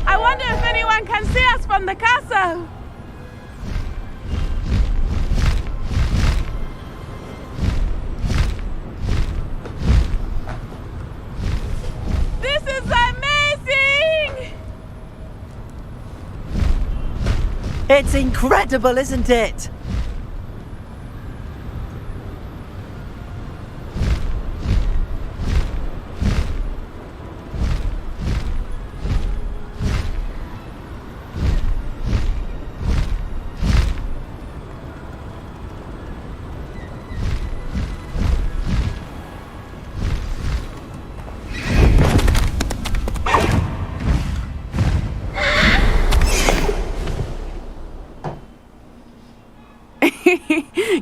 I wonder if anyone can see us from the castle. This is amazing! It's incredible, isn't it?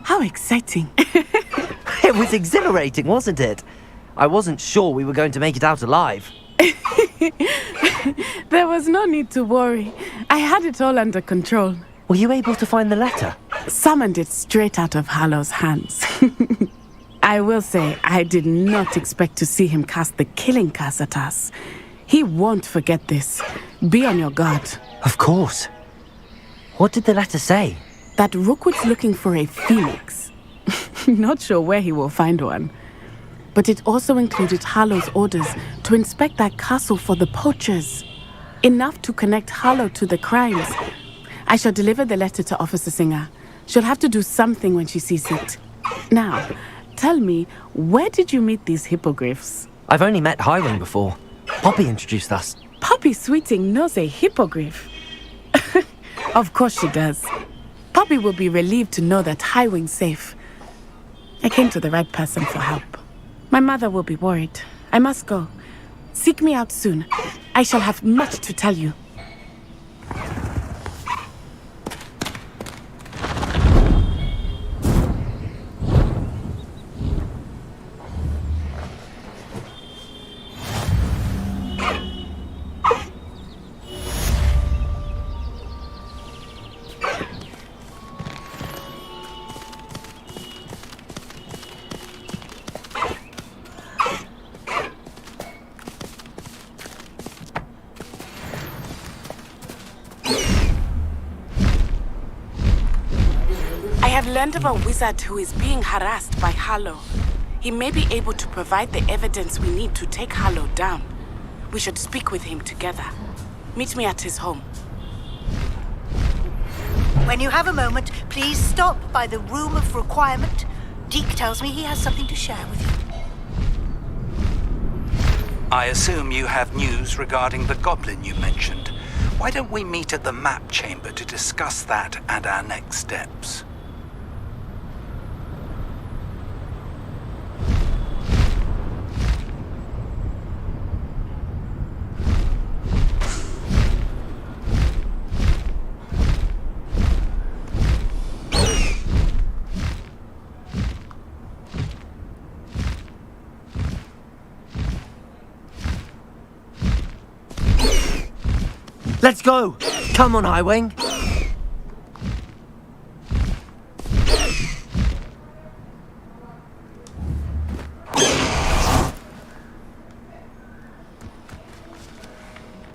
How exciting. It was exhilarating, wasn't it? I wasn't sure we were going to make it out alive. There was no need to worry. I had it all under control. Were you able to find the letter? Summoned it straight out of Harlow's hands. I will say, I did not expect to see him cast the killing curse at us. He won't forget this. Be on your guard. Of course. What did the letter say? That Rookwood's looking for a phoenix. Not sure where he will find one. But it also included Harlow's orders to inspect that castle for the poachers. Enough to connect Harlow to the crimes. I shall deliver the letter to Officer Singer. She'll have to do something when she sees it. Now, tell me, where did you meet these hippogriffs? I've only met Highwing before. Poppy introduced us. Poppy Sweeting knows a hippogriff. Of course she does. Poppy will be relieved to know that Highwing's safe. I came to the right person for help. My mother will be worried. I must go. Seek me out soon. I shall have much to tell you. I have learned of a wizard who is being harassed by Harlow. He may be able to provide the evidence we need to take Harlow down. We should speak with him together. Meet me at his home. When you have a moment, please stop by the Room of Requirement. Deke tells me he has something to share with you. I assume you have news regarding the goblin you mentioned. Why don't we meet at the map chamber to discuss that and our next steps? Let's go! Come on, Highwing.